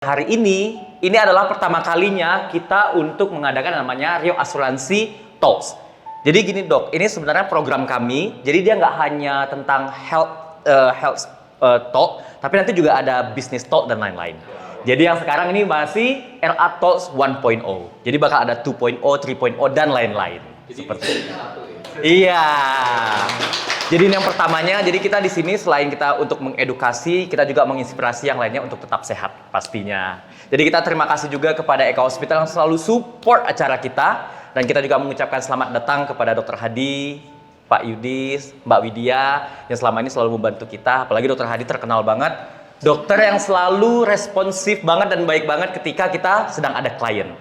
Hari ini adalah pertama kalinya kita untuk mengadakan namanya Rio Asuransi Talks. Jadi gini dok, ini sebenarnya program kami. Jadi dia nggak hanya tentang health talk, tapi nanti juga ada business talk dan lain-lain. Jadi yang sekarang ini masih RA Talks 1.0. Jadi bakal ada 2.0, 3.0 dan lain-lain. Seperti itu. Iya. Jadi ini yang pertamanya, jadi kita di sini selain kita untuk mengedukasi, kita juga menginspirasi yang lainnya untuk tetap sehat pastinya. Jadi kita terima kasih juga kepada Eka Hospital yang selalu support acara kita, dan kita juga mengucapkan selamat datang kepada Dr. Hadi, Pak Yudis, Mbak Widya yang selama ini selalu membantu kita. Apalagi Dr. Hadi terkenal banget, dokter yang selalu responsif banget dan baik banget ketika kita sedang ada klien.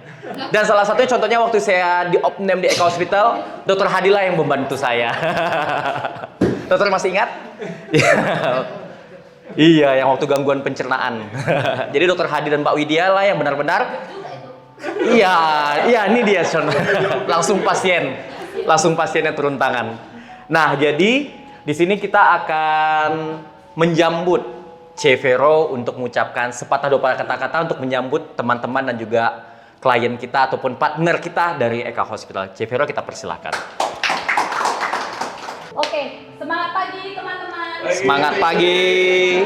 Dan salah satunya contohnya waktu saya di Opname di Eka Hospital, Dr. Hadi lah yang membantu saya. Dokter masih ingat? Iya, yang waktu gangguan pencernaan. Jadi Dr. Hadi dan Mbak Widya lah yang benar-benar. Iya, ini dia langsung pasiennya turun tangan. Nah, jadi di sini kita akan menjambut Cevero untuk mengucapkan sepatah dua patah kata-kata untuk menyambut teman-teman dan juga klien kita ataupun partner kita dari Eka Hospital. Cevero, kita persilahkan. Oke, semangat pagi teman-teman. Semangat pagi.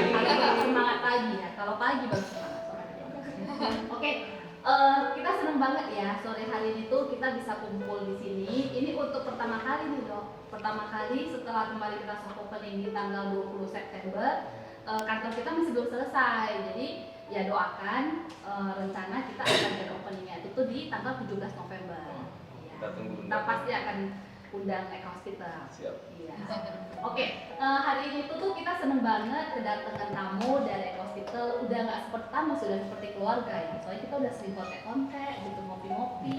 Semangat pagi ya. Kalau pagi baru semangat. Oke, kita senang banget ya sore hari ini tuh kita bisa kumpul di sini. Ini untuk pertama kali nih dok. Pertama kali setelah kembali kita soft opening di tanggal 20 September, kantor kita masih belum selesai. Jadi ya doakan rencana kita akan ada openingnya itu tuh di tanggal 17 November. Ya, kita pasti akan undang Eka Hospital. Siap. Iya. Oke, hari ini tuh kita seneng banget kedatangan tamu dari Eka Hospital. Udah nggak seperti tamu, sudah seperti keluarga ya. Soalnya kita udah sering kontak-kontak, gitu ngopi-ngopi.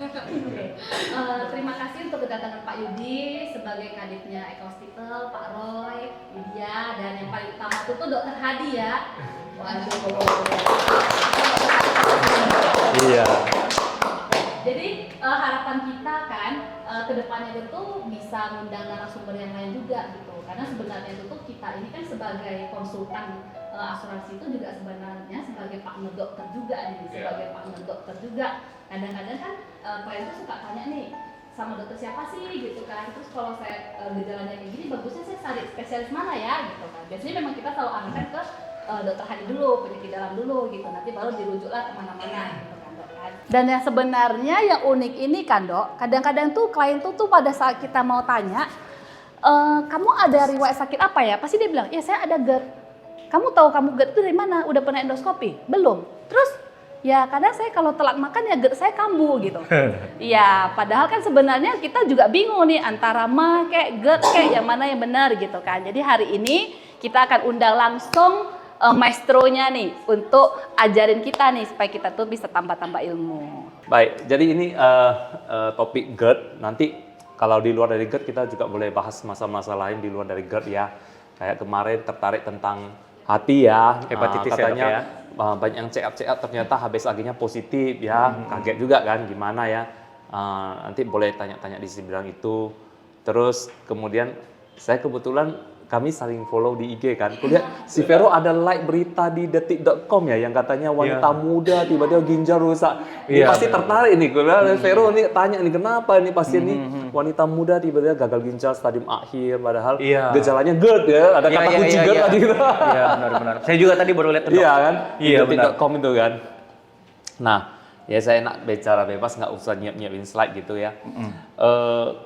Oke. Terima kasih untuk kedatangan Pak Yudi sebagai kadipnya Eka Hospital, Pak Roy, Widya, dan yang paling utama tuh Dr. Hadi ya. Waduh. Iya. Jadi harapan kita kan kedepannya itu bisa mengundang narasumber yang lain juga gitu, karena sebenarnya itu tuh kita ini kan sebagai konsultan asuransi itu juga sebenarnya sebagai partner dokter juga nih, sebagai partner dokter juga. Kadang-kadang kan klien tuh suka tanya nih sama dokter siapa sih gitu kan, terus kalau saya gejalanya kayak gini bagusnya saya cari spesialis mana ya gitu kan. Biasanya memang kita selalu arahkan ke dokter Hadi dulu, penyakit dalam dulu gitu, nanti baru dirujuklah kemana-mana gitu. Dan yang sebenarnya yang unik ini kan dok, kadang-kadang tuh klien tuh pada saat kita mau tanya, kamu ada riwayat sakit apa ya? Pasti dia bilang, ya saya ada GERD. Kamu tahu kamu GERD itu dari mana? Udah pernah endoskopi? Belum. Terus, ya kadang saya kalau telat makan ya GERD saya kambuh gitu. Ya padahal kan sebenarnya kita juga bingung nih antara mah kayak GERD kayak yang mana yang benar gitu kan. Jadi hari ini kita akan undang langsung maestronya nih untuk ajarin kita nih supaya kita tuh bisa tambah-tambah ilmu. Baik, jadi ini topik GERD. Nanti kalau di luar dari GERD kita juga boleh bahas masalah-masalah lain di luar dari GERD ya. Kayak kemarin tertarik tentang hati ya, hepatitis katanya ya, banyak yang check up ternyata HbA1c-nya positif ya, kaget juga kan gimana ya. Nanti boleh tanya-tanya di bidang itu. Terus kemudian saya kebetulan kami saling follow di IG kan. Kulihat si Vero ada like berita di detik.com ya yang katanya wanita muda tiba-tiba ginjal rusak. Ini pasti tertarik nih. Kulihat Vero nih tanya nih kenapa ini pasien nih wanita muda tiba-tiba gagal ginjal stadium akhir padahal gejalanya GERD ya. Ada kata kunci GERD tadi gitu. Iya benar-benar. Saya juga tadi baru lihat Iya kan? Iya detik.com itu kan. Nah, ya saya enak bicara bebas nggak usah nyiapin slide gitu ya.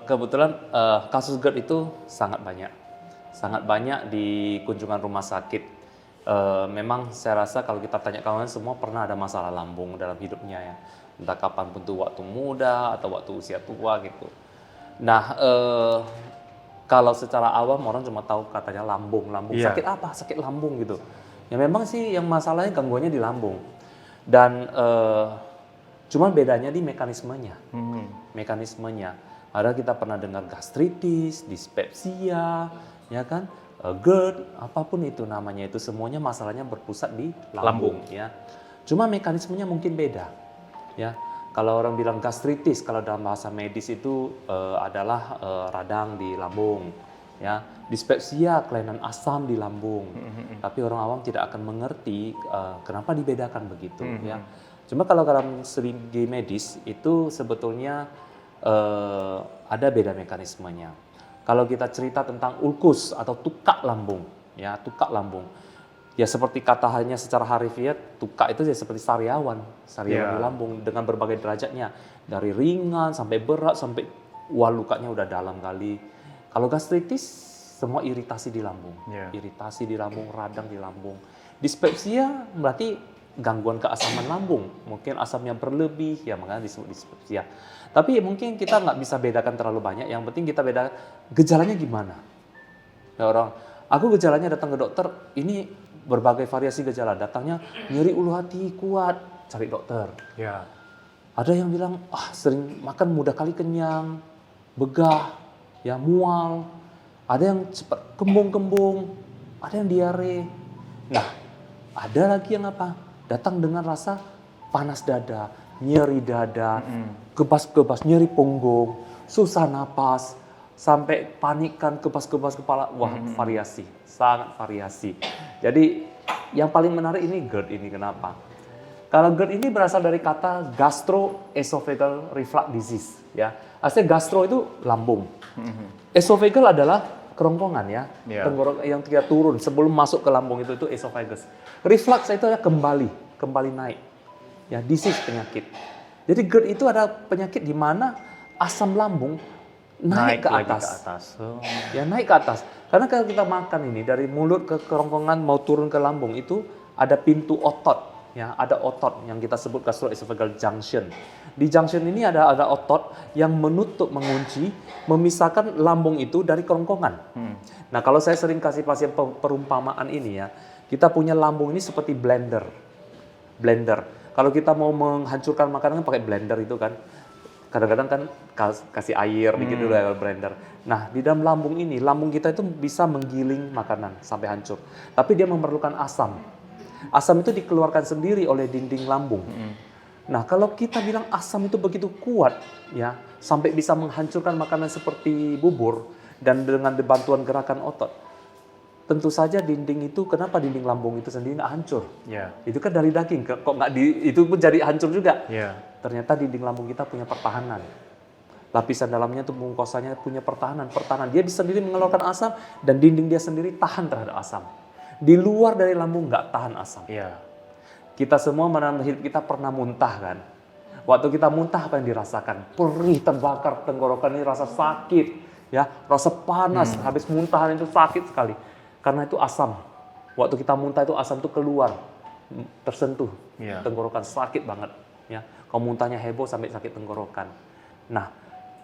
Kebetulan kasus GERD itu sangat banyak di kunjungan rumah sakit. Memang saya rasa kalau kita tanya kawan semua pernah ada masalah lambung dalam hidupnya ya. Entah kapan pun tuh waktu muda atau waktu usia tua gitu. Nah, kalau secara awam orang cuma tahu katanya lambung. Sakit apa? Sakit lambung gitu. Ya memang sih yang masalahnya gangguannya di lambung. Dan cuman bedanya di mekanismenya. Ada kita pernah dengar gastritis, dispepsia, ya kan, GERD, apapun itu namanya itu semuanya masalahnya berpusat di lambung. Ya. Cuma mekanismenya mungkin beda. Ya, kalau orang bilang gastritis, kalau dalam bahasa medis itu adalah radang di lambung. ya. Dispepsia, kelainan asam di lambung. Tapi orang awam tidak akan mengerti kenapa dibedakan begitu, ya. Cuma kalau dalam segi medis itu sebetulnya ada beda mekanismenya. Kalau kita cerita tentang ulkus atau tukak lambung, ya, tukak lambung. Ya seperti kata hanya secara harfiah, tukak itu ya seperti sariawan di lambung dengan berbagai derajatnya. Dari ringan sampai berat sampai lukanya udah dalam kali. Kalau gastritis semua iritasi di lambung, iritasi di lambung, radang di lambung. Dispepsia berarti gangguan keasaman lambung, mungkin asamnya berlebih, ya makanya disebut dispepsia. Tapi mungkin kita nggak bisa bedakan terlalu banyak. Yang penting kita beda gejalanya gimana. Ya orang, aku gejalanya datang ke dokter, ini berbagai variasi gejala. Datangnya nyeri ulu hati kuat, cari dokter. Ya. Ada yang bilang, sering makan mudah kali kenyang, begah, ya mual. Ada yang cepat kembung-kembung, ada yang diare. Nah, ada lagi yang apa? Datang dengan rasa panas dada, nyeri dada, kebas-kebas, nyeri punggung, susah napas, sampai panikan, kebas-kebas kepala. Wah, variasi, sangat variasi. Jadi, yang paling menarik ini GERD ini kenapa? Kalau GERD ini berasal dari kata gastroesophageal reflux disease, ya. Aslinya gastro itu lambung. Esophageal adalah kerongkongan, ya, tenggorok yang dia turun sebelum masuk ke lambung itu esophagus. Reflux itu adalah kembali naik, ya, disease penyakit. Jadi GERD itu ada penyakit di mana asam lambung naik ke atas. Ya naik ke atas. Karena kalau kita makan ini dari mulut ke kerongkongan mau turun ke lambung itu ada pintu otot. Ya, ada otot yang kita sebut gastroesophageal junction. Di junction ini ada otot yang menutup, mengunci, memisahkan lambung itu dari kerongkongan. Nah, kalau saya sering kasih pasien perumpamaan ini ya, kita punya lambung ini seperti blender. Kalau kita mau menghancurkan makanan pakai blender itu kan, kadang-kadang kan kasih air dikit dulu ya blender. Nah, di dalam lambung ini, lambung kita itu bisa menggiling makanan sampai hancur. Tapi dia memerlukan asam. Asam itu dikeluarkan sendiri oleh dinding lambung. Nah, kalau kita bilang asam itu begitu kuat, ya, sampai bisa menghancurkan makanan seperti bubur dan dengan bantuan gerakan otot, tentu saja dinding itu, kenapa dinding lambung itu sendiri nggak hancur? Itu kan dari daging, kok nggak itu pun jadi hancur juga. Ternyata dinding lambung kita punya pertahanan. Lapisan dalamnya itu mukosannya punya pertahanan. Dia bisa sendiri mengeluarkan asam dan dinding dia sendiri tahan terhadap asam. Di luar dari lambung nggak tahan asam. Kita semua dalam hidup kita pernah muntah kan. Waktu kita muntah apa yang dirasakan? Perih, terbakar, tenggorokan ini rasa sakit, ya, rasa panas. Habis muntahan itu sakit sekali. Karena itu asam. Waktu kita muntah itu asam itu keluar, tersentuh, tenggorokan sakit banget. Ya, kalau muntahnya heboh sampai sakit tenggorokan. Nah,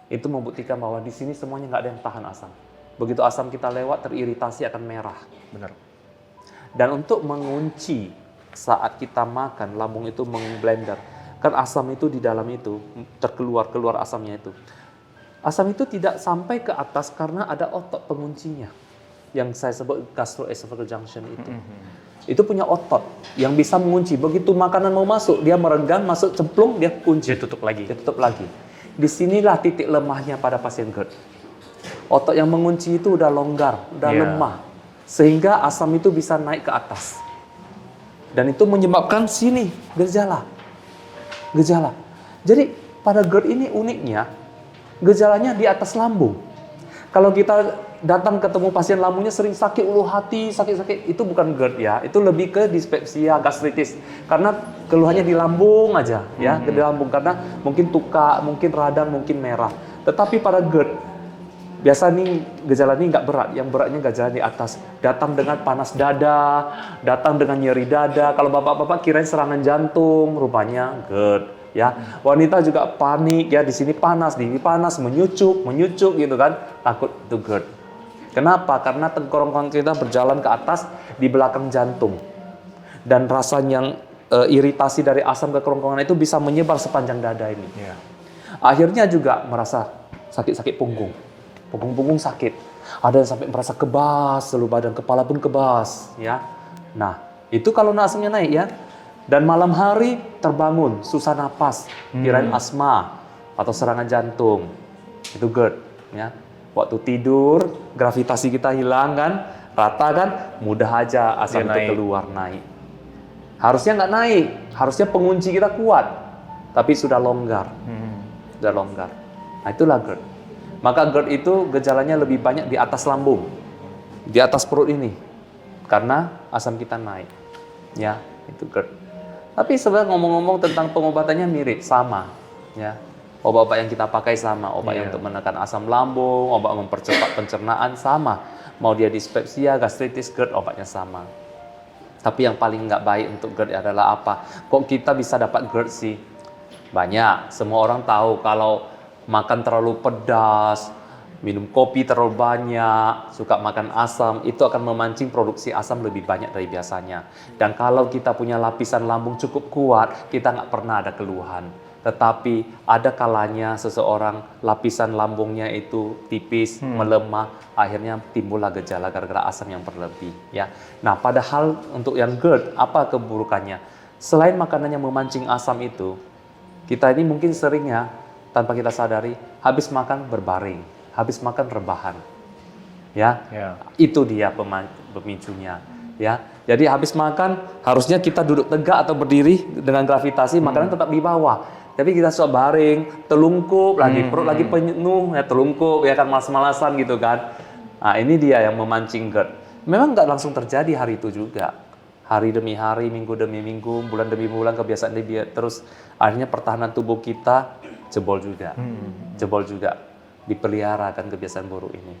itu membuktikan bahwa di sini semuanya nggak ada yang tahan asam. Begitu asam kita lewat, teriritasi akan merah. Benar. Dan untuk mengunci saat kita makan, lambung itu mengblender. Kan asam itu di dalam itu, keluar asamnya itu. Asam itu tidak sampai ke atas karena ada otot penguncinya. Yang saya sebut gastroesophageal junction itu. Itu punya otot yang bisa mengunci. Begitu makanan mau masuk, dia merenggang, masuk cemplung, dia kunci. Dia tutup lagi. Disinilah titik lemahnya pada pasien GERD. Otot yang mengunci itu udah longgar, udah lemah. Sehingga asam itu bisa naik ke atas. Dan itu menyebabkan sini gejala. Jadi pada GERD ini uniknya, gejalanya di atas lambung. Kalau kita datang ketemu pasien lambungnya sering sakit ulu hati, sakit-sakit, itu bukan GERD ya, itu lebih ke dispepsia, gastritis. Karena keluhannya di lambung aja, ya, di lambung karena mungkin tukak, mungkin radang, mungkin merah. Tetapi pada GERD biasa nih gejala ini nggak berat, yang beratnya gejala di atas. Datang dengan panas dada, datang dengan nyeri dada. Kalau bapak-bapak kirain serangan jantung, rupanya GERD. Ya, wanita juga panik ya, di sini panas, menyucuk gitu kan, takut itu GERD. Kenapa? Karena kerongkongan kita berjalan ke atas di belakang jantung. Dan rasanya iritasi dari asam ke kerongkongan itu bisa menyebar sepanjang dada ini. Akhirnya juga merasa sakit-sakit punggung. Punggung sakit. Ada yang sampai merasa kebas, seluruh badan, kepala pun kebas, ya. Nah, itu kalau asamnya naik ya. Dan malam hari terbangun, susah napas, kirain asma atau serangan jantung. Itu GERD, ya. Waktu tidur, gravitasi kita hilang kan, rata kan, mudah aja asam Dia itu naik. keluar naik. Harusnya nggak naik, harusnya pengunci kita kuat, tapi sudah longgar, sudah longgar. Nah itulah GERD. Maka GERD itu gejalanya lebih banyak di atas lambung, di atas perut ini, karena asam kita naik. Ya, itu GERD. Tapi sebenarnya ngomong-ngomong tentang pengobatannya mirip, sama. Ya, obat-obat yang kita pakai sama, obat yang untuk menekan asam lambung, obat mempercepat pencernaan sama. Mau dia dispepsia, gastritis, GERD, obatnya sama. Tapi yang paling nggak baik untuk GERD adalah apa? Kok kita bisa dapat GERD sih? Banyak. Semua orang tahu kalau makan terlalu pedas, minum kopi terlalu banyak, suka makan asam, itu akan memancing produksi asam lebih banyak dari biasanya. Dan kalau kita punya lapisan lambung cukup kuat, kita nggak pernah ada keluhan. Tetapi ada kalanya seseorang lapisan lambungnya itu tipis, melemah, akhirnya timbullah gejala gara-gara asam yang berlebih. Ya. Nah, padahal untuk yang GERD, apa keburukannya? Selain makanan yang memancing asam itu, kita ini mungkin seringnya tanpa kita sadari habis makan berbaring, habis makan rebahan. Ya. Itu dia pemicunya. Ya. Jadi habis makan harusnya kita duduk tegak atau berdiri dengan gravitasi, makanan tetap di bawah. Tapi kita suka baring, telungkup lagi, perut lagi penuh, ya telungkup, ya kan malas-malasan gitu kan. Nah ini dia yang memancing GERD. Memang nggak langsung terjadi hari itu juga. Hari demi hari, minggu demi minggu, bulan demi bulan, kebiasaan dia terus. Akhirnya pertahanan tubuh kita jebol juga. Jebol juga. Dipelihara kan kebiasaan buruk ini.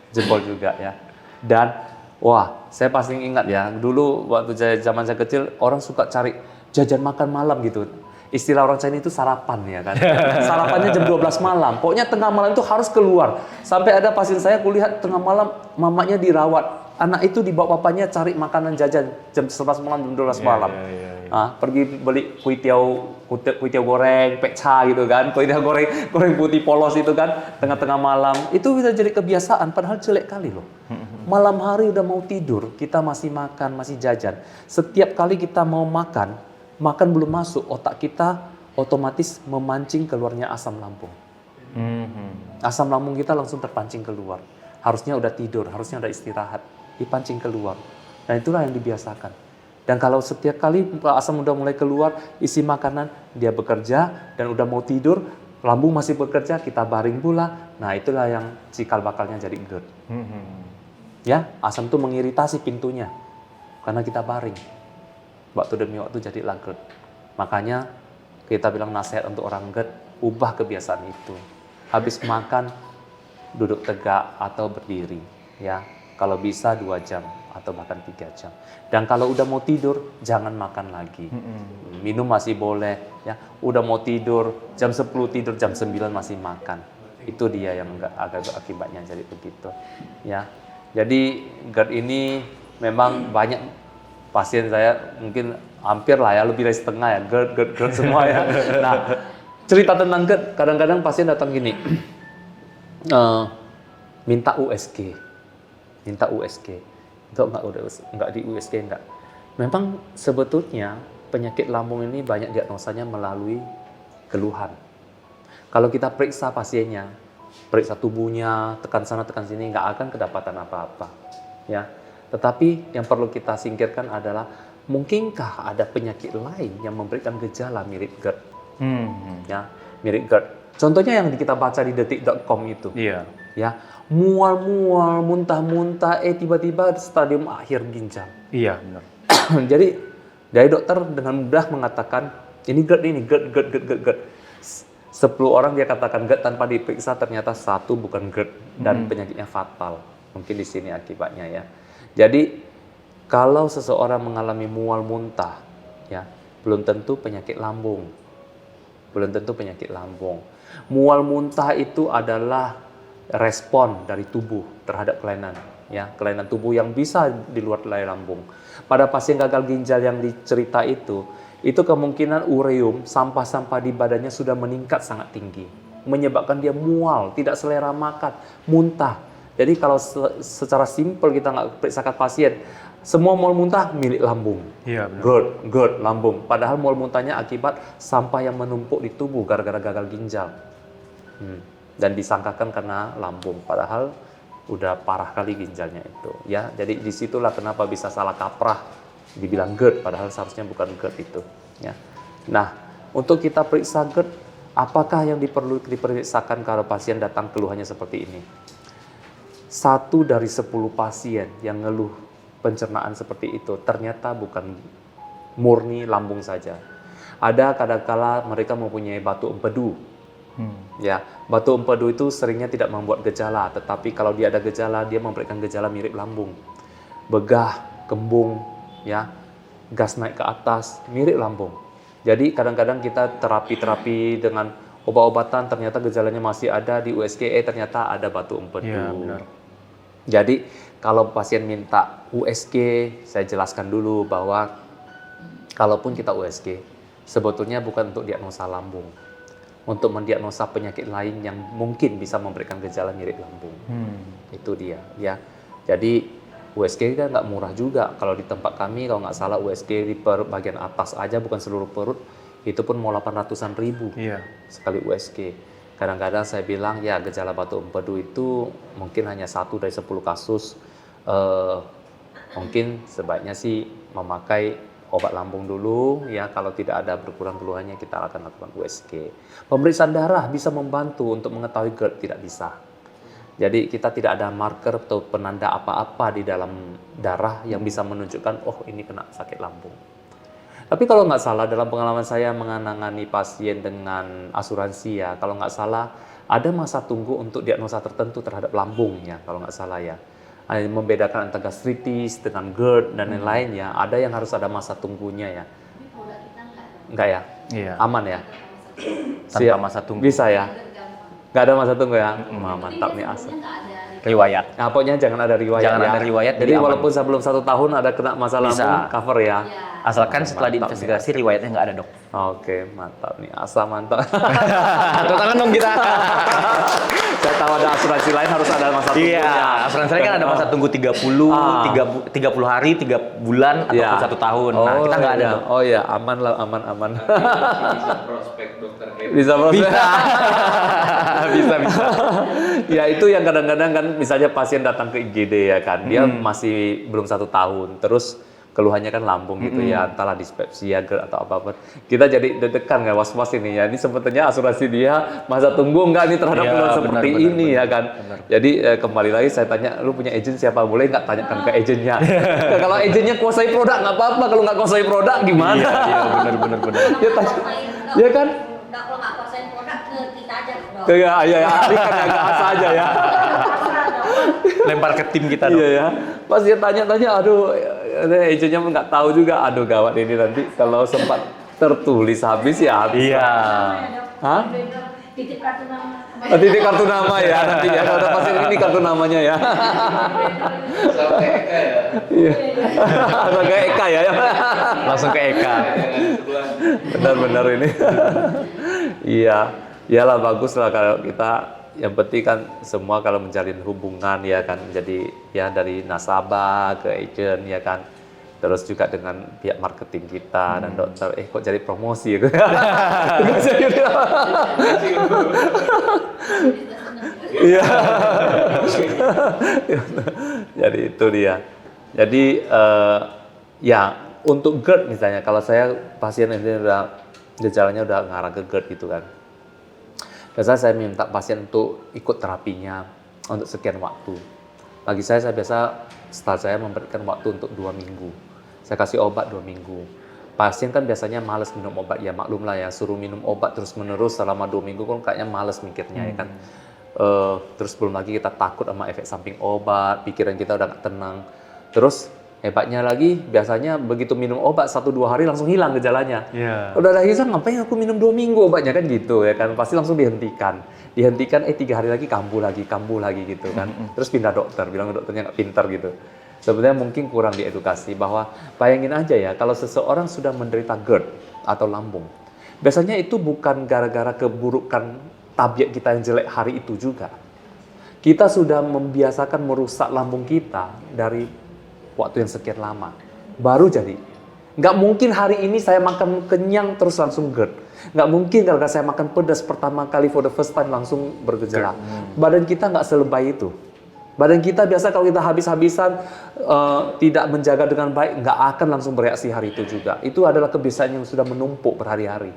Jebol juga ya. Dan, wah saya pasti ingat ya, dulu waktu zaman saya kecil, orang suka cari jajan makan malam gitu. Istilah orang China itu sarapan ya kan. Sarapannya jam 12 malam. Pokoknya tengah malam itu harus keluar. Sampai ada pasien saya kulihat tengah malam mamanya dirawat. Anak itu dibawa papanya cari makanan jajan jam 11 malam, jam 12 malam. Pergi beli kuitiau goreng, pecah gitu kan. Kuitiau goreng putih polos itu kan tengah-tengah malam. Itu bisa jadi kebiasaan padahal jelek kali loh. Malam hari udah mau tidur, kita masih makan, masih jajan. Setiap kali kita mau makan belum masuk, otak kita otomatis memancing keluarnya asam lambung. Asam lambung kita langsung terpancing keluar. Harusnya udah tidur, harusnya udah istirahat, dipancing keluar. Dan itulah yang dibiasakan. Dan kalau setiap kali asam udah mulai keluar, isi makanan, dia bekerja, dan udah mau tidur, lambung masih bekerja, kita baring pula. Nah itulah yang cikal bakalnya jadi GERD. Ya, asam itu mengiritasi pintunya, karena kita baring. Waktu demi waktu jadi GERD. Makanya kita bilang nasihat untuk orang GERD, ubah kebiasaan itu. Habis makan duduk tegak atau berdiri, ya. Kalau bisa 2 jam atau bahkan 3 jam. Dan kalau udah mau tidur jangan makan lagi. Minum masih boleh, ya. Udah mau tidur jam 10 tidur, jam 9 masih makan. Itu dia yang agak akibatnya jadi begitu, ya. Jadi GERD ini memang banyak pasien saya mungkin hampir lah ya, lebih dari setengah ya, GERD semua ya. Nah, cerita tentang GERD, kadang-kadang pasien datang gini, minta USG, itu enggak di USG enggak. Memang sebetulnya penyakit lambung ini banyak diagnosanya melalui keluhan. Kalau kita periksa pasiennya, periksa tubuhnya, tekan sana tekan sini, nggak akan kedapatan apa-apa, ya. Tetapi yang perlu kita singkirkan adalah mungkinkah ada penyakit lain yang memberikan gejala mirip GERD? Ya, mirip GERD. Contohnya yang kita baca di detik.com itu. Iya. Ya, mual-mual, muntah-muntah, tiba-tiba stadium akhir ginjal. Iya, benar. Jadi dari dokter dengan mudah mengatakan ini GERD. 10 orang dia katakan GERD tanpa diperiksa ternyata 1 bukan GERD dan penyakitnya fatal. Mungkin di sini akibatnya ya. Jadi kalau seseorang mengalami mual muntah, ya belum tentu penyakit lambung. Mual muntah itu adalah respon dari tubuh terhadap kelainan, ya kelainan tubuh yang bisa di luar lambung. Pada pasien gagal ginjal yang dicerita itu kemungkinan ureum, sampah-sampah di badannya sudah meningkat sangat tinggi, menyebabkan dia mual, tidak selera makan, muntah. Jadi kalau secara simpel kita nggak periksakan pasien, semua mual muntah milik lambung. Iya, benar. GERD, lambung. Padahal mual muntahnya akibat sampah yang menumpuk di tubuh gara-gara gagal ginjal. dan disangkakan karena lambung, padahal udah parah kali ginjalnya itu ya. Jadi disitulah kenapa bisa salah kaprah dibilang GERD padahal seharusnya bukan GERD itu ya. Nah, untuk kita periksa GERD, apakah yang perlu diperiksakan kalau pasien datang keluhannya seperti ini? 1 dari 10 pasien yang ngeluh pencernaan seperti itu ternyata bukan murni lambung saja. Ada kadangkala mereka mempunyai batu empedu. Ya, batu empedu itu seringnya tidak membuat gejala, tetapi kalau dia ada gejala, dia memberikan gejala mirip lambung. Begah, kembung, ya, gas naik ke atas, mirip lambung. Jadi kadang-kadang kita terapi dengan obat-obatan ternyata gejalanya masih ada, di USG ternyata ada batu empedu. Iya, benar. Jadi kalau pasien minta USG, saya jelaskan dulu bahwa kalaupun kita USG, sebetulnya bukan untuk diagnosa lambung, untuk mendiagnosa penyakit lain yang mungkin bisa memberikan gejala mirip lambung. Itu dia, ya. Jadi USG kan nggak murah juga. Kalau di tempat kami, kalau nggak salah USG di bagian atas aja, bukan seluruh perut, itu pun mau 800-an ribu sekali USG. Kadang-kadang saya bilang, ya gejala batu empedu itu mungkin hanya 1 dari 10 kasus. Mungkin sebaiknya sih memakai obat lambung dulu, ya. Kalau tidak ada berkurang keluhannya, kita akan lakukan USG. Pemeriksaan darah bisa membantu untuk mengetahui GERD, tidak bisa. Jadi kita tidak ada marker atau penanda apa-apa di dalam darah yang bisa menunjukkan, oh ini kena sakit lambung. Tapi kalau nggak salah, dalam pengalaman saya menangani pasien dengan asuransi ya, kalau nggak salah ada masa tunggu untuk diagnosa tertentu terhadap lambungnya, kalau nggak salah ya. Membedakan antara gastritis dengan GERD dan lain-lain ya, ada yang harus ada masa tunggunya ya. Tapi produk kita Nggak ya? Iya. Aman ya? Tanpa Siap. masa tunggu. Bisa ya? gampang. Nggak ada masa tunggu ya? Mantap nih asal. Riwayat. Nah, pokoknya jangan ada riwayat. Jangan ya. ada riwayat, Jadi jadi aman. walaupun sebelum 1 tahun ada kena masalah Bisa. lambung, cover ya. Asalkan setelah Mantap diinvestigasi riwayatnya nggak ada, Dok. Oke, mantap nih. Asa mantap. Tepuk tangan dong kita. Saya tahu ada asuransi lain harus ada masa tunggunya. Iya, asuransi kan ada masa tunggu 30, 30 hari, 3 bulan, ataupun 1 tahun. Nah, kita nggak ada, iya. Dok. Oh iya, aman lah, aman. Bisa prospek dokter Kevin. Bisa proses. Bisa. Ya itu yang kadang-kadang kan misalnya pasien datang ke IGD ya kan, dia masih belum 1 tahun, terus keluhannya kan lambung gitu ya, entahlah dispepsia GERD atau apa-apa. Kita jadi deg-degan kan, was-was ini ya. Ini sebetulnya asuransi dia masa tunggu enggak nih terhadap Iya, keluhan benar, seperti benar, ini ya kan. Jadi kembali lagi saya tanya, lu punya agent siapa? Boleh nggak tanyakan ke agentnya? Nah, kalau agentnya kuasai produk nggak apa-apa, kalau nggak kuasai produk gimana? Iya, benar. Ya tanya, ya kan? Udah kalau nggak kuasain produk ke kita aja dong. Ya, alihkan agak asa aja ya. Lempar ke tim kita, Dok. Iya ya. Pas dia tanya-tanya, aduh, agentnya nggak tahu juga. Aduh gawat ini nanti kalau sempat tertulis habis ya habis. Iya. Hah? Titip kartu nama. Titik kartu nama ya nanti ya. Kalau ada pasien ini kartu namanya ya. Sampai Eka ya. Iya. Atau kayak Eka ya. Langsung ke Eka. Benar-benar ini. Iya. Iyalah bagus lah kalau kita, yang penting kan semua kalau menjalin hubungan ya kan, jadi ya dari nasabah ke agent ya kan, terus juga dengan pihak marketing kita dan dokter, kok jadi promosi ya. Iya. Jadi itu dia. Jadi ya untuk GERD misalnya, kalau saya pasien ini udah gejalanya udah ngarah ke GERD gitu kan. Biasanya saya minta pasien untuk ikut terapinya untuk sekian waktu. Bagi saya biasa start saya memberikan waktu untuk 2 minggu. Saya kasih obat 2 minggu. Pasien kan biasanya malas minum obat, ya maklum lah ya, suruh minum obat terus-menerus selama 2 minggu kan kayaknya malas mikirnya ya kan. Terus belum lagi kita takut sama efek samping obat, pikiran kita udah gak tenang. Terus hebatnya lagi, biasanya begitu minum obat 1-2 hari langsung hilang gejalanya. Iya. Udah hilang, ngapain aku minum 2 minggu obatnya kan gitu ya kan. Pasti langsung dihentikan. 3 hari lagi kambuh lagi gitu kan. Terus pindah dokter, bilang dokternya nggak pintar gitu. Sebenarnya mungkin kurang diedukasi bahwa bayangin aja ya, kalau seseorang sudah menderita GERD atau lambung, biasanya itu bukan gara-gara keburukan tabiat kita yang jelek hari itu juga. Kita sudah membiasakan merusak lambung kita dari waktu yang sekian lama. Baru jadi. Nggak mungkin hari ini saya makan kenyang terus langsung GERD. Nggak mungkin kalau saya makan pedas pertama kali for the first time langsung bergejala. Badan kita nggak selebay itu. Badan kita biasa kalau kita habis-habisan tidak menjaga dengan baik, nggak akan langsung bereaksi hari itu juga. Itu adalah kebiasaan yang sudah menumpuk berhari-hari.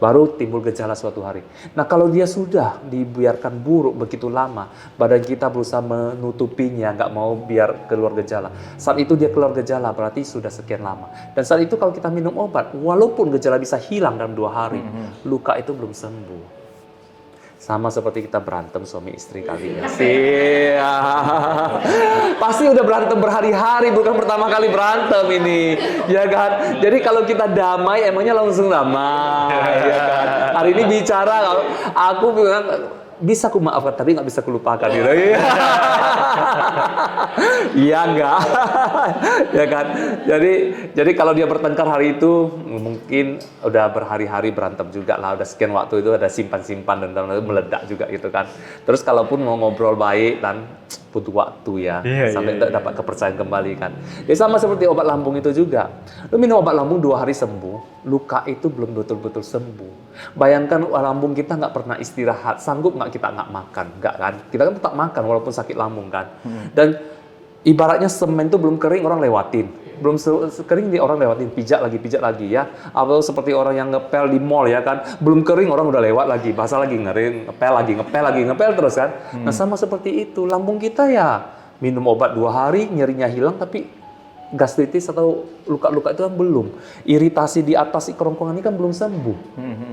Baru timbul gejala suatu hari. Nah kalau dia sudah dibiarkan buruk begitu lama, badan kita berusaha menutupinya, nggak mau biar keluar gejala. Saat itu dia keluar gejala, berarti sudah sekian lama. Dan saat itu kalau kita minum obat, walaupun gejala bisa hilang dalam 2 hari, luka itu belum sembuh. Sama seperti kita berantem suami istri kali ini. Pasti udah berantem berhari-hari, bukan pertama kali berantem ini. Ya kan? Jadi kalau kita damai, emangnya langsung damai. Ya kan? Hari ini bicara, aku bilang, bisa ku maafkan, tapi nggak bisa kulupakan. Gitu. Iya enggak? Ya kan? Jadi kalau dia bertengkar hari itu, mungkin udah berhari-hari berantem juga lah. Udah sekian waktu itu ada simpan-simpan dan meledak juga gitu kan. Terus kalaupun mau ngobrol baik dan butuh waktu ya, sampai dapat kepercayaan kembali kan. Ya sama seperti obat lambung itu juga. Lu minum obat lambung 2 hari sembuh, luka itu belum betul-betul sembuh. Bayangkan lambung kita nggak pernah istirahat, sanggup nggak kita nggak makan? Nggak kan? Kita kan tetap makan walaupun sakit lambung kan. Dan ibaratnya semen itu belum kering orang lewatin. Belum kering di orang lewatin, pijak lagi ya. Atau seperti orang yang ngepel di mall ya kan, belum kering orang udah lewat lagi, basah lagi ngering, ngepel terus kan. Nah sama seperti itu, lambung kita ya minum obat 2 hari, nyerinya hilang, tapi gastritis atau luka-luka itu kan belum. Iritasi di atas kerongkongan ini kan belum sembuh.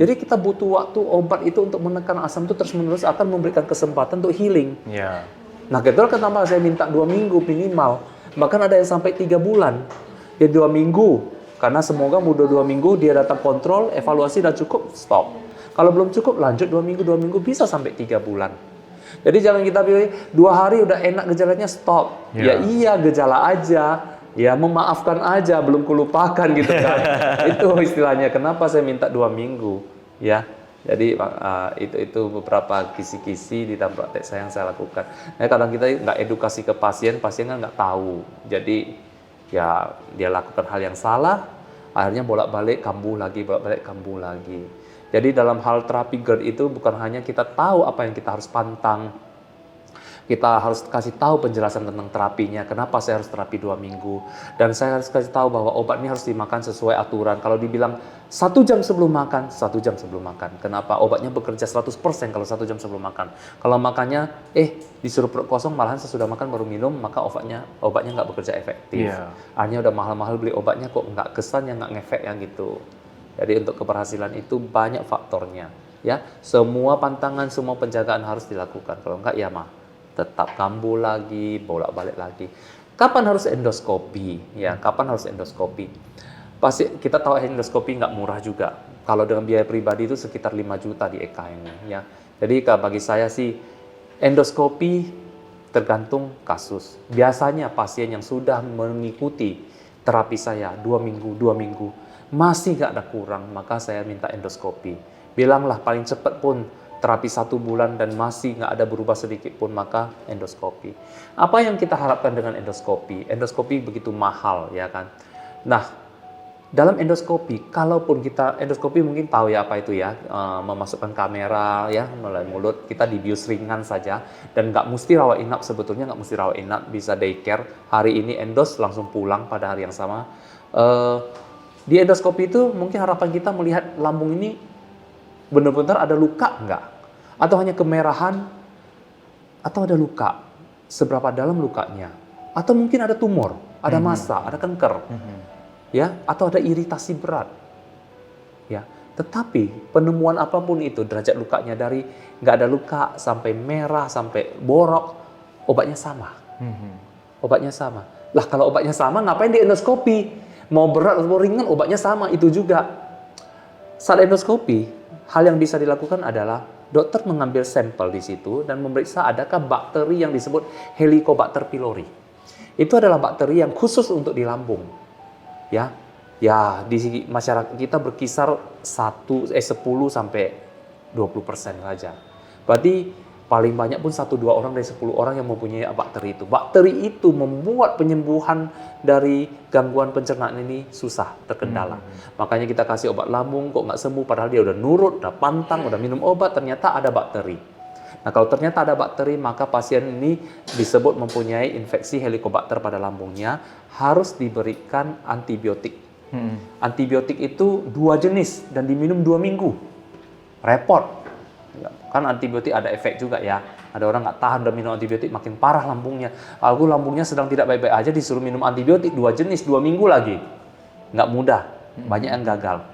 Jadi kita butuh waktu obat itu untuk menekan asam itu terus-menerus akan memberikan kesempatan untuk healing. Nah kebetulan kenapa saya minta 2 minggu minimal. Bahkan ada yang sampai 3 bulan. Ya 2 minggu. Karena semoga mudah 2 minggu dia datang kontrol, evaluasi udah cukup, stop. Kalau belum cukup lanjut 2 minggu bisa sampai 3 bulan. Jadi jangan kita pilih 2 hari udah enak gejalanya stop. Ya iya gejala aja. Ya memaafkan aja, belum kulupakan gitu kan. Itu istilahnya. Kenapa saya minta 2 minggu? Ya. Jadi itu beberapa kisi-kisi di dalam praktek saya yang saya lakukan. Nah, kadang kita nggak edukasi ke pasien kan nggak tahu. Jadi ya dia lakukan hal yang salah, akhirnya bolak-balik kambuh lagi. Jadi dalam hal terapi GERD itu bukan hanya kita tahu apa yang kita harus pantang, kita harus kasih tahu penjelasan tentang terapinya, kenapa saya harus terapi 2 minggu. Dan saya harus kasih tahu bahwa obat ini harus dimakan sesuai aturan. Kalau dibilang 1 jam sebelum makan, 1 jam sebelum makan. Kenapa? Obatnya bekerja 100% kalau 1 jam sebelum makan. Kalau makannya, disuruh perut kosong, malahan sesudah makan baru minum, maka obatnya nggak bekerja efektif. Akhirnya udah mahal-mahal beli obatnya kok nggak kesannya, nggak ngefek ya gitu. Jadi untuk keberhasilan itu banyak faktornya. Ya, semua pantangan, semua penjagaan harus dilakukan. Kalau nggak ya tetap kambuh lagi, bolak-balik lagi. Kapan harus endoskopi? Ya, kapan harus endoskopi? Pasti kita tahu endoskopi nggak murah juga. Kalau dengan biaya pribadi itu sekitar 5 juta di EK ini. Ya. Jadi bagi saya sih endoskopi tergantung kasus. Biasanya pasien yang sudah mengikuti terapi saya 2 minggu, masih nggak ada kurang, maka saya minta endoskopi. Bilanglah paling cepat pun terapi 1 bulan dan masih nggak ada berubah sedikit pun, maka endoskopi. Apa yang kita harapkan dengan endoskopi? Endoskopi begitu mahal, ya kan? Nah, dalam endoskopi, kalaupun kita endoskopi mungkin tahu ya apa itu ya, memasukkan kamera ya melalui mulut, kita dibius ringan saja dan nggak mesti rawat inap, sebetulnya nggak mesti rawat inap, bisa daycare. Hari ini endos langsung pulang pada hari yang sama. Di endoskopi itu mungkin harapan kita melihat lambung ini benar-benar ada luka enggak? Atau hanya kemerahan? Atau ada luka? Seberapa dalam lukanya? Atau mungkin ada tumor, ada massa, ada kanker. Ya, atau ada iritasi berat. Ya, tetapi penemuan apapun itu, derajat lukanya dari nggak ada luka sampai merah, sampai borok, obatnya sama. Obatnya sama. Lah kalau obatnya sama, ngapain di endoskopi? Mau berat atau ringan, obatnya sama, itu juga. Saat endoskopi, hal yang bisa dilakukan adalah dokter mengambil sampel di situ dan memeriksa adakah bakteri yang disebut Helicobacter pylori. Itu adalah bakteri yang khusus untuk di lambung. Ya, di masyarakat kita berkisar 10 sampai 20% saja. Berarti Paling banyak pun 1-2 orang dari 10 orang yang mempunyai bakteri itu. Bakteri itu membuat penyembuhan dari gangguan pencernaan ini susah, terkendala. Makanya kita kasih obat lambung, kok nggak sembuh, padahal dia udah nurut, udah pantang, udah minum obat, ternyata ada bakteri. Nah, kalau ternyata ada bakteri, maka pasien ini disebut mempunyai infeksi Helicobacter pada lambungnya, harus diberikan antibiotik. Antibiotik itu 2 jenis dan diminum 2 minggu. Repot. Kan antibiotik ada efek juga ya. Ada orang nggak tahan udah minum antibiotik, makin parah lambungnya. Aku lambungnya sedang tidak baik-baik aja, disuruh minum antibiotik 2 jenis 2 minggu lagi. Nggak mudah, banyak yang gagal.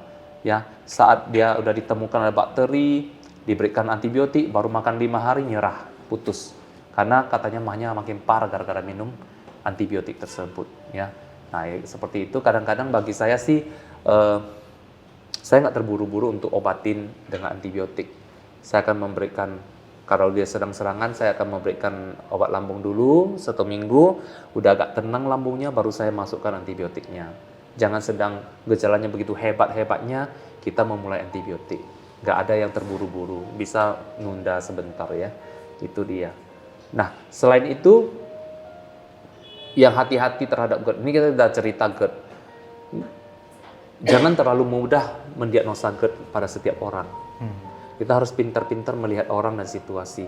Ya, saat dia udah ditemukan ada bakteri, diberikan antibiotik, baru makan 5 hari nyerah, putus. Karena katanya mahnya makin parah gara-gara minum antibiotik tersebut. Ya, nah seperti itu. Kadang-kadang bagi saya sih, saya nggak terburu-buru untuk obatin dengan antibiotik. Saya akan memberikan, kalau dia sedang serangan, saya akan memberikan obat lambung dulu 1 minggu, udah agak tenang lambungnya, baru saya masukkan antibiotiknya. Jangan sedang gejalanya begitu hebat-hebatnya, kita memulai antibiotik. Nggak ada yang terburu-buru, bisa nunda sebentar ya, itu dia. Nah, selain itu, yang hati-hati terhadap GERD, ini kita sudah cerita GERD. Jangan terlalu mudah mendiagnosa GERD pada setiap orang. Kita harus pintar-pintar melihat orang dan situasi.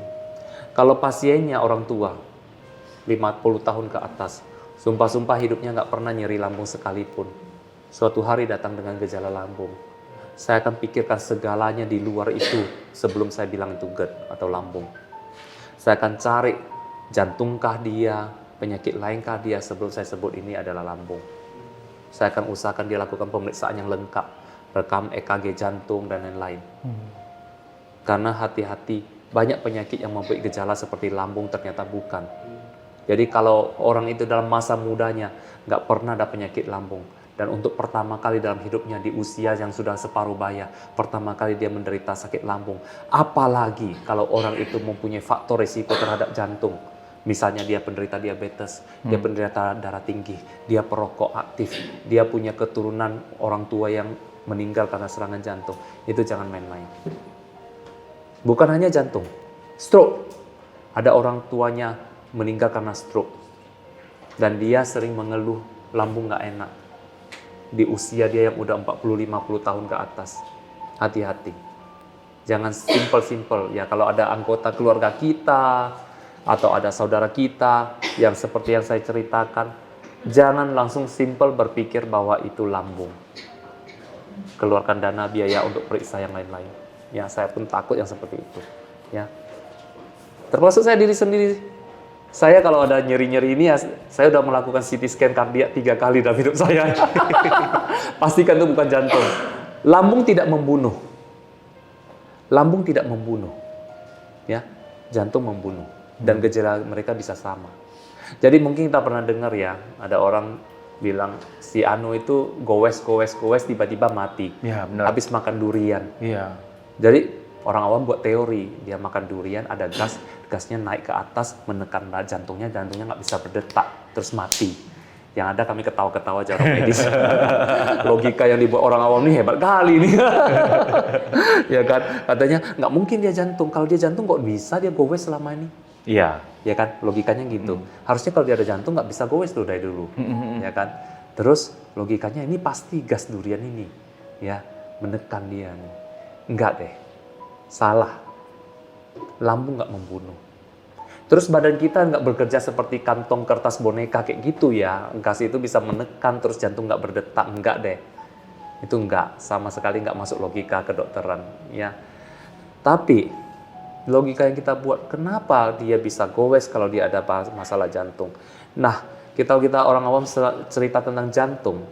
Kalau pasiennya orang tua, 50 tahun ke atas, sumpah-sumpah hidupnya nggak pernah nyeri lambung sekalipun. Suatu hari datang dengan gejala lambung. Saya akan pikirkan segalanya di luar itu sebelum saya bilang itu GERD atau lambung. Saya akan cari jantungkah dia, penyakit lainkah dia sebelum saya sebut ini adalah lambung. Saya akan usahakan dia lakukan pemeriksaan yang lengkap, rekam EKG jantung dan lain-lain. Karena hati-hati, banyak penyakit yang mempunyai gejala seperti lambung ternyata bukan. Jadi kalau orang itu dalam masa mudanya nggak pernah ada penyakit lambung, dan untuk pertama kali dalam hidupnya di usia yang sudah separuh baya, pertama kali dia menderita sakit lambung, apalagi kalau orang itu mempunyai faktor risiko terhadap jantung. Misalnya dia penderita diabetes, dia penderita darah tinggi, dia perokok aktif, dia punya keturunan orang tua yang meninggal karena serangan jantung, itu jangan main-main. Bukan hanya jantung, stroke. Ada orang tuanya meninggal karena stroke. Dan dia sering mengeluh lambung nggak enak. Di usia dia yang udah 40-50 tahun ke atas. Hati-hati. Jangan simple-simple. Ya, kalau ada anggota keluarga kita, atau ada saudara kita yang seperti yang saya ceritakan, jangan langsung simple berpikir bahwa itu lambung. Keluarkan dana biaya untuk periksa yang lain-lain. Ya, saya pun takut yang seperti itu. Ya, termasuk saya diri sendiri. Saya kalau ada nyeri-nyeri ini, ya, saya udah melakukan CT scan kardiak 3 kali dalam hidup saya. Pastikan itu bukan jantung. Lambung tidak membunuh. Lambung tidak membunuh. Ya, jantung membunuh. Dan gejala mereka bisa sama. Jadi mungkin kita pernah dengar ya, ada orang bilang si Anu itu gowes tiba-tiba mati. Iya, benar. Habis makan durian. Iya. Jadi orang awam buat teori, dia makan durian ada gas, gasnya naik ke atas menekan jantungnya nggak bisa berdetak, terus mati. Yang ada kami ketawa-ketawa aja orang medis. Logika yang dibuat orang awam ini hebat kali nih. Ya kan, katanya nggak mungkin dia jantung. Kalau dia jantung kok bisa dia gowes selama ini? Iya. Ya kan, logikanya gitu. Harusnya kalau dia ada jantung nggak bisa gowes tuh dari dulu. Ya kan. Terus logikanya ini pasti gas durian ini, ya menekan dia nih. Enggak deh, salah. Lambung nggak membunuh. Terus badan kita nggak bekerja seperti kantong kertas boneka kayak gitu ya. Gas itu bisa menekan terus jantung nggak berdetak, enggak deh. Itu enggak, sama sekali nggak masuk logika kedokteran. Ya. Tapi logika yang kita buat, kenapa dia bisa gowes kalau dia ada masalah jantung? Nah, kita orang awam cerita tentang jantung.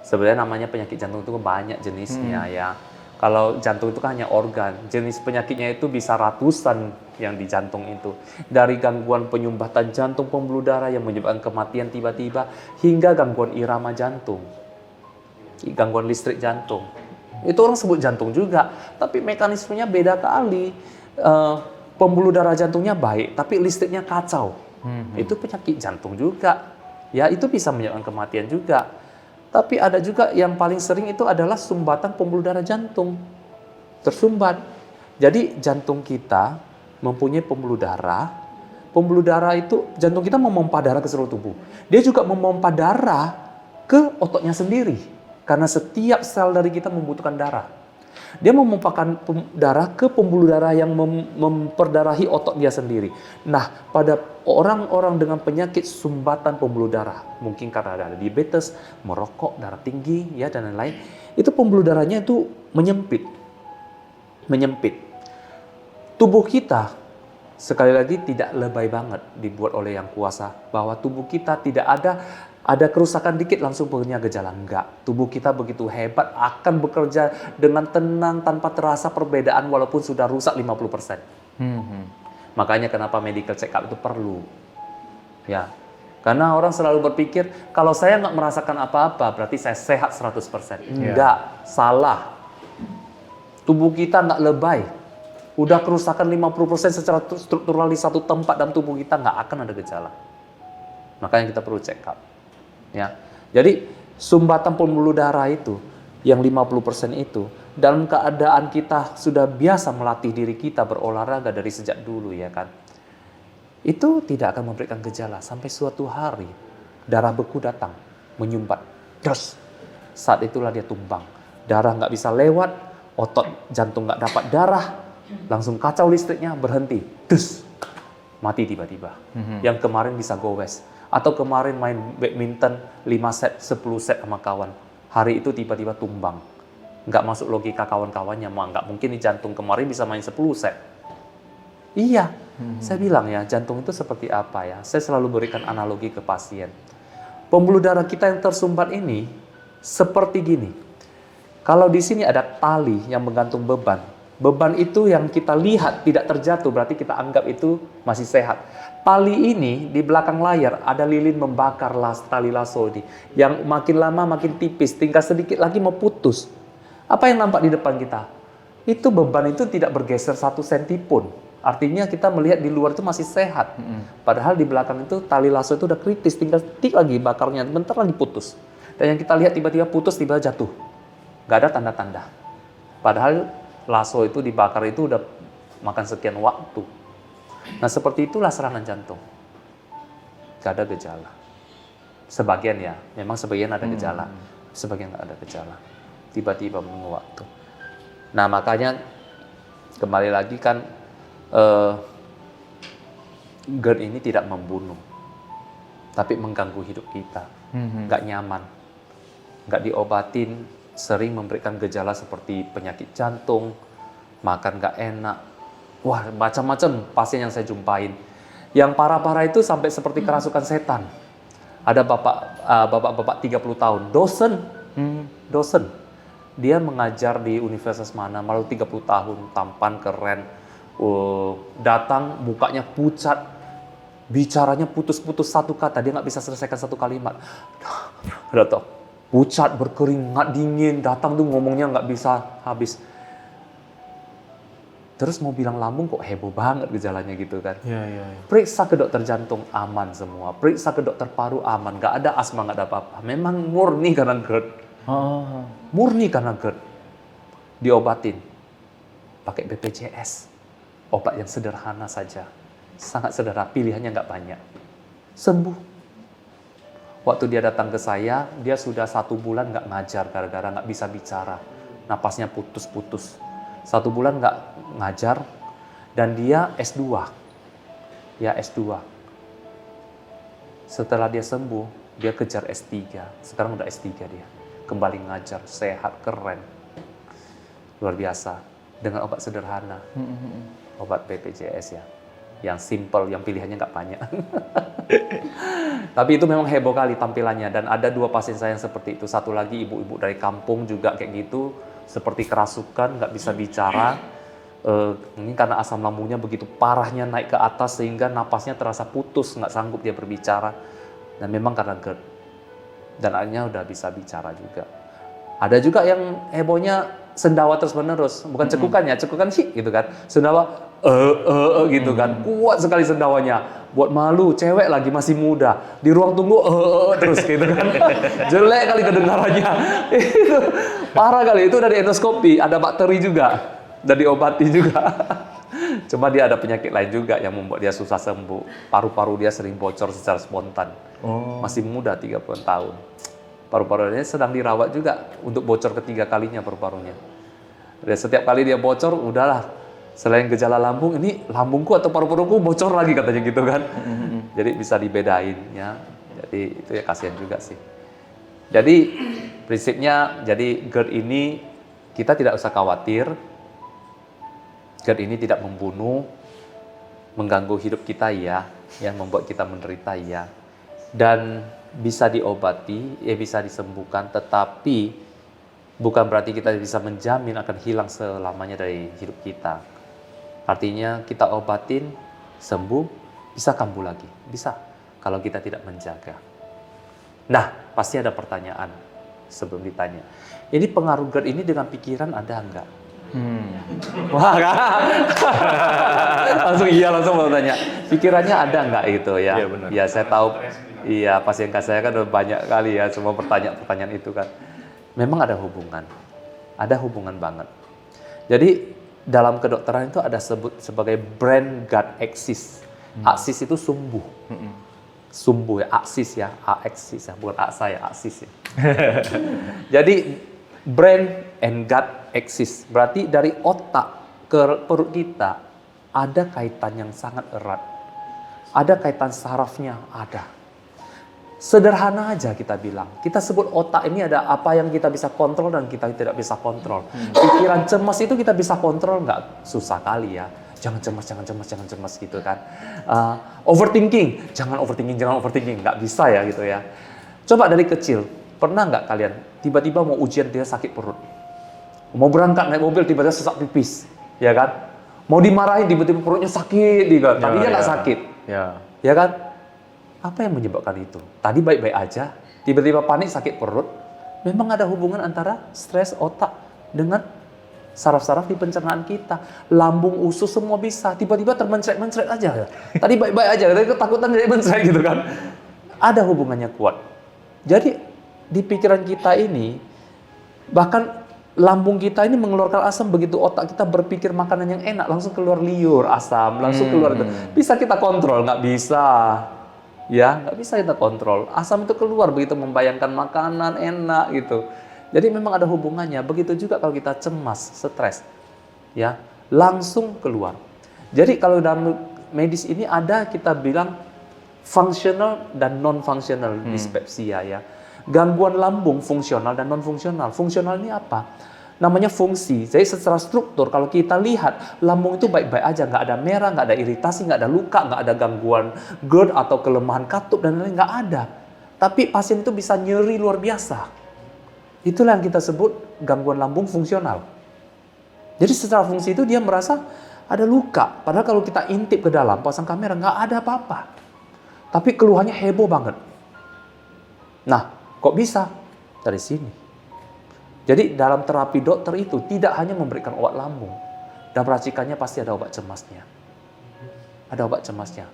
Sebenarnya namanya penyakit jantung itu banyak jenisnya ya. Kalau jantung itu kan hanya organ, jenis penyakitnya itu bisa ratusan yang di jantung itu. Dari gangguan penyumbatan jantung, pembuluh darah yang menyebabkan kematian tiba-tiba, hingga gangguan irama jantung, gangguan listrik jantung. Itu orang sebut jantung juga, tapi mekanismenya beda kali. Pembuluh darah jantungnya baik, tapi listriknya kacau. Itu penyakit jantung juga. Ya, itu bisa menyebabkan kematian juga. Tapi ada juga yang paling sering itu adalah sumbatan pembuluh darah jantung. Tersumbat. Jadi jantung kita mempunyai pembuluh darah. Pembuluh darah itu, jantung kita memompa darah ke seluruh tubuh. Dia juga memompa darah ke ototnya sendiri. Karena setiap sel dari kita membutuhkan darah. Dia memompakan darah ke pembuluh darah yang memperdarahi otot dia sendiri. Nah, pada orang-orang dengan penyakit sumbatan pembuluh darah, mungkin karena ada diabetes, merokok, darah tinggi, ya dan lain-lain, itu pembuluh darahnya itu menyempit. Tubuh kita, sekali lagi tidak lebay banget dibuat oleh yang kuasa, bahwa tubuh kita tidak ada kerusakan dikit langsung punya gejala. Enggak. Tubuh kita begitu hebat, akan bekerja dengan tenang tanpa terasa perbedaan walaupun sudah rusak 50%. Makanya kenapa medical check up itu perlu. Ya. Karena orang selalu berpikir, kalau saya nggak merasakan apa-apa, berarti saya sehat 100%. Enggak. Salah. Tubuh kita nggak lebay. Udah kerusakan 50% secara struktural di satu tempat dalam tubuh kita, nggak akan ada gejala. Makanya kita perlu check up. Ya, jadi sumbatan pembuluh darah itu yang 50% itu dalam keadaan kita sudah biasa melatih diri kita berolahraga dari sejak dulu, ya kan, itu tidak akan memberikan gejala sampai suatu hari darah beku datang menyumbat, terus saat itulah dia tumbang, darah nggak bisa lewat, otot jantung nggak dapat darah, langsung kacau listriknya, berhenti, dus, mati tiba-tiba. Yang kemarin bisa gowes. Atau kemarin main badminton 5 set, 10 set sama kawan. Hari itu tiba-tiba tumbang. Nggak masuk logika kawan-kawannya. Nggak mungkin nih jantung kemarin bisa main 10 set. Iya, saya bilang ya, jantung itu seperti apa ya. Saya selalu berikan analogi ke pasien. Pembuluh darah kita yang tersumbat ini seperti gini. Kalau di sini ada tali yang menggantung beban. Beban itu yang kita lihat tidak terjatuh, berarti kita anggap itu masih sehat. Tali ini di belakang layar ada lilin membakar tali lasso ini. Yang makin lama makin tipis, tinggal sedikit lagi mau putus. Apa yang nampak di depan kita? Itu beban itu tidak bergeser 1 senti pun. Artinya kita melihat di luar itu masih sehat. Padahal di belakang itu tali lasso itu udah kritis, tinggal sedikit lagi bakarnya, bentar lagi putus. Dan yang kita lihat tiba-tiba putus, tiba-tiba jatuh. Nggak ada tanda-tanda. Padahal lasso itu dibakar itu udah makan sekian waktu. Nah seperti itulah serangan jantung. Gak ada gejala. Sebagian ya, memang sebagian ada gejala. Sebagian gak ada gejala. Tiba-tiba menunggu waktu. Nah makanya kembali lagi kan GERD ini tidak membunuh. Tapi mengganggu hidup kita. Gak nyaman. Gak diobatin. Sering memberikan gejala seperti penyakit jantung, makan gak enak. Wah, macam-macam pasien yang saya jumpain. Yang parah-parah itu sampai seperti kerasukan setan. Ada bapak-bapak 30 tahun, dosen. Dia mengajar di universitas mana, malu 30 tahun, tampan, keren. Datang, mukanya pucat, bicaranya putus-putus satu kata, dia nggak bisa selesaikan satu kalimat. Datang, pucat, berkeringat dingin, datang tuh ngomongnya nggak bisa habis. Terus mau bilang lambung kok heboh banget gejalanya gitu kan. Iya. Periksa ke dokter jantung aman semua. Periksa ke dokter paru aman. Nggak ada asma, nggak ada apa-apa. Memang murni karena GERD. Murni karena GERD. Diobatin. Pakai BPJS. Obat yang sederhana saja. Sangat sederhana. Pilihannya nggak banyak. Sembuh. Waktu dia datang ke saya, dia sudah 1 bulan nggak ngajar gara-gara nggak bisa bicara. Napasnya putus-putus. 1 bulan nggak ngajar, dan dia S2. Ya S2. Setelah dia sembuh, dia kejar S3. Sekarang udah S3 dia. Kembali ngajar, sehat, keren. Luar biasa. Dengan obat sederhana. Obat BPJS ya. Yang simple, yang pilihannya nggak banyak. Tapi itu memang heboh kali tampilannya. Dan ada 2 pasien saya yang seperti itu. Satu lagi ibu-ibu dari kampung juga kayak gitu. Seperti kerasukan, nggak bisa bicara. Mungkin karena asam lambungnya begitu parahnya naik ke atas sehingga napasnya terasa putus, nggak sanggup dia berbicara. Dan memang karena GERD. Dan akhirnya udah bisa bicara juga. Ada juga yang hebohnya sendawa terus-menerus. Bukan cekukan ya, cekukan sih gitu kan. Sendawa gitu kan. Kuat sekali sendawanya. Buat malu, cewek lagi masih muda. Di ruang tunggu terus gitu kan. Jelek kali kedengarannya. Itu parah kali, itu dari endoskopi, ada bakteri juga. Dan diobati juga. Cuma dia ada penyakit lain juga yang membuat dia susah sembuh. Paru-paru dia sering bocor secara spontan. Masih muda, 30 tahun. Paru-parunya sedang dirawat juga untuk bocor ketiga kalinya paru-parunya. Dan setiap kali dia bocor, udahlah. Selain gejala lambung, ini lambungku atau paru-paruku bocor lagi katanya gitu kan. Jadi bisa dibedain ya. Jadi itu ya kasihan juga sih. Jadi prinsipnya, jadi GERD ini kita tidak usah khawatir. GERD ini tidak membunuh, mengganggu hidup kita ya, yang membuat kita menderita ya. Dan bisa diobati, ya bisa disembuhkan, tetapi bukan berarti kita bisa menjamin akan hilang selamanya dari hidup kita. Artinya kita obatin, sembuh, bisa kambuh lagi. Bisa, kalau kita tidak menjaga. Nah, pasti ada pertanyaan sebelum ditanya. Ini pengaruh GERD ini dengan pikiran ada enggak? Wah, langsung mau tanya. Pikirannya ada enggak itu ya? Iya, benar. Ya, saya tahu. Iya, pasien saya kan udah banyak kali ya semua pertanyaan itu kan. Memang ada hubungan banget. Jadi dalam kedokteran itu ada sebut sebagai brain gut axis. Axis itu sumbu. Sumbu ya, axis ya, axis ya, bukan aksa ya, axis ya. Jadi brain and gut axis berarti dari otak ke perut kita ada kaitan yang sangat erat. Ada kaitan sarafnya, ada. Sederhana aja kita bilang. Kita sebut otak ini ada apa yang kita bisa kontrol dan kita tidak bisa kontrol. Pikiran cemas itu kita bisa kontrol nggak? Susah kali ya. Jangan cemas gitu kan. Overthinking, jangan overthinking. Nggak bisa ya gitu ya. Coba dari kecil, pernah nggak kalian tiba-tiba mau ujian dia sakit perut? Mau berangkat naik mobil tiba-tiba sesak pipis, ya kan? Mau dimarahin tiba-tiba perutnya sakit, gitu. Tadinya nggak sakit, ya kan? Apa yang menyebabkan itu? Tadi baik-baik aja, tiba-tiba panik sakit perut. Memang ada hubungan antara stres otak dengan saraf-saraf di pencernaan kita. Lambung, usus semua bisa. Tiba-tiba termencret-mencret aja. Tadi baik-baik aja, tadi ketakutan jadi mencret gitu kan. Ada hubungannya kuat. Jadi di pikiran kita ini, bahkan lambung kita ini mengeluarkan asam begitu otak kita berpikir makanan yang enak, langsung keluar liur asam, langsung keluar. Bisa kita kontrol? Nggak bisa. Ya, nggak bisa kita kontrol. Asam itu keluar begitu membayangkan makanan enak gitu. Jadi memang ada hubungannya. Begitu juga kalau kita cemas, stres, ya langsung keluar. Jadi kalau dalam medis ini ada kita bilang functional dan non-functional dyspepsia ya. Gangguan lambung fungsional dan non-fungsional. Fungsional ini apa? Namanya fungsi. Jadi secara struktur kalau kita lihat lambung itu baik-baik aja, nggak ada merah, nggak ada iritasi, nggak ada luka, nggak ada gangguan GERD atau kelemahan katup dan lain-lain, nggak ada. Tapi pasien itu bisa nyeri luar biasa. Itulah yang kita sebut gangguan lambung fungsional. Jadi secara fungsi itu dia merasa ada luka. Padahal kalau kita intip ke dalam, pasang kamera nggak ada apa-apa. Tapi keluhannya heboh banget. Nah, kok bisa? Dari sini. Jadi dalam terapi dokter itu tidak hanya memberikan obat lambung. Dan racikannya pasti ada obat cemasnya. Ada obat cemasnya.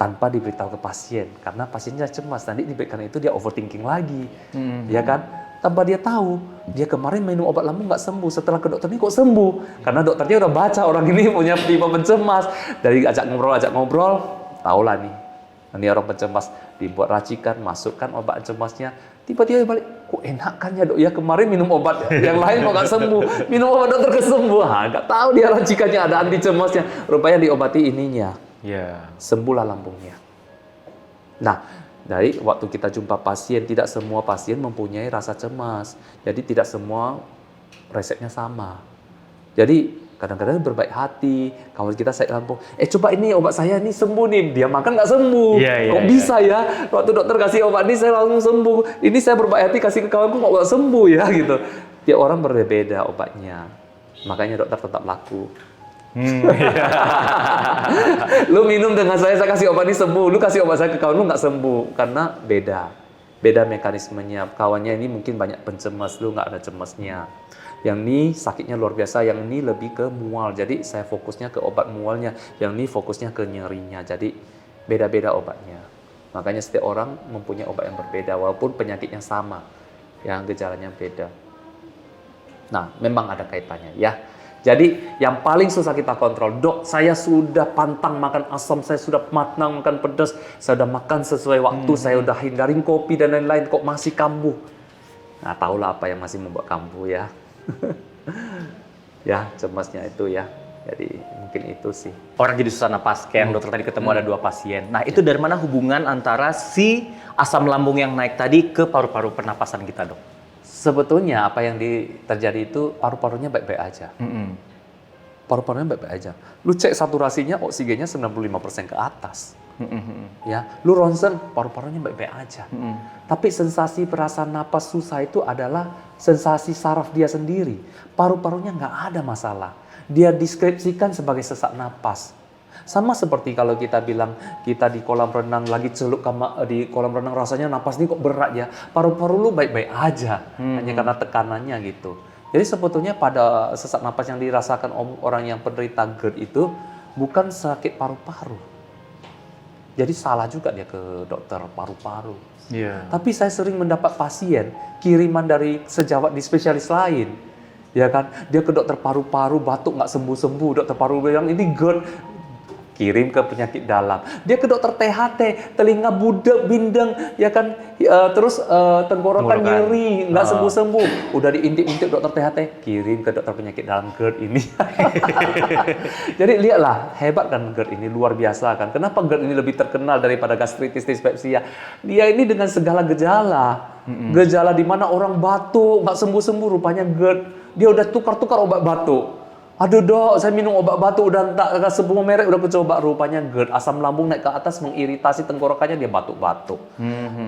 Tanpa diberitahu ke pasien. Karena pasiennya cemas. Nanti diberikan itu dia overthinking lagi. Ya kan? Tanpa dia tahu. Dia kemarin minum obat lambung nggak sembuh. Setelah ke dokter ini kok sembuh. Karena dokternya udah baca orang ini punya tipe pencemas. Dari ajak ngobrol. Tahulah nih. Ini orang pencemas. Dibuat racikan, masukkan obat cemasnya. Tiba-tiba balik, kok enak kan ya dok ya, kemarin minum obat yang lain kok nggak sembuh, minum obat dokter kesembuh, nggak tahu dia racikannya ada anti cemasnya, rupanya diobati ininya, sembuhlah lambungnya. Nah, dari waktu kita jumpa pasien, tidak semua pasien mempunyai rasa cemas, jadi tidak semua resepnya sama. Jadi kadang-kadang berbaik hati, kalau kita sakit lambung, coba ini obat saya ini sembuh nih, dia makan nggak sembuh, kok bisa ya? Waktu dokter kasih obat ini saya langsung sembuh, ini saya berbaik hati kasih ke kawanku kok nggak sembuh ya gitu. Tiap orang berbeda obatnya, makanya dokter tetap laku. Lu minum dengan saya kasih obat ini sembuh, lu kasih obat saya ke kawan lu nggak sembuh, karena beda mekanismenya. Kawannya ini mungkin banyak pencemas, lu nggak ada cemasnya. Yang ini sakitnya luar biasa, yang ini lebih ke mual. Jadi saya fokusnya ke obat mualnya, yang ini fokusnya ke nyerinya. Jadi beda-beda obatnya. Makanya setiap orang mempunyai obat yang berbeda, walaupun penyakitnya sama, yang gejalanya beda. Nah, memang ada kaitannya ya. Jadi yang paling susah kita kontrol, dok saya sudah pantang makan asam, saya sudah pantang makan pedas, saya sudah makan sesuai waktu, saya sudah hindarin kopi dan lain-lain, kok masih kambuh. Nah tahulah apa yang masih membuat kambuh ya. Ya cemasnya itu ya. Jadi mungkin itu sih. Orang jadi susah napas, kayak yang dokter tadi ketemu ada 2 pasien. Nah itu dari mana hubungan antara si asam lambung yang naik tadi ke paru-paru pernapasan kita, dok? Sebetulnya apa yang terjadi itu paru-parunya baik-baik aja. Paru-parunya baik-baik aja. Lu cek saturasinya oksigennya 95% ke atas. Ya, lu ronsen paru-parunya baik-baik aja. Tapi sensasi perasaan napas susah itu adalah sensasi saraf dia sendiri. Paru-parunya nggak ada masalah. Dia deskripsikan sebagai sesak napas. Sama seperti kalau kita bilang kita di kolam renang lagi celup di kolam renang rasanya napas ini kok berat ya. Paru-paru lu baik-baik aja. Hanya karena tekanannya gitu. Jadi sebetulnya pada sesak napas yang dirasakan orang yang penderita GERD itu bukan sakit paru-paru. Jadi salah juga dia ke dokter paru-paru. Tapi saya sering mendapat pasien kiriman dari sejawat di spesialis lain. Ya kan, dia ke dokter paru-paru, batuk nggak sembuh-sembuh, dokter paru bilang ini GERD, kirim ke penyakit dalam. Dia ke dokter THT, telinga budek, bindeng, ya kan, terus tenggorokan nyeri, nggak sembuh-sembuh. Udah diintip-intip dokter THT, kirim ke dokter penyakit dalam GERD ini. Jadi lihatlah, hebat kan GERD ini, luar biasa kan. Kenapa GERD ini lebih terkenal daripada gastritis, dispepsia? Dia ini dengan segala gejala. Gejala di mana orang batuk, nggak sembuh-sembuh, rupanya GERD. Dia udah tukar-tukar obat batuk. Aduh dok, saya minum obat batuk udah tak semua merek udah coba, rupanya GERD, asam lambung naik ke atas mengiritasi tenggorokannya, dia batuk-batuk.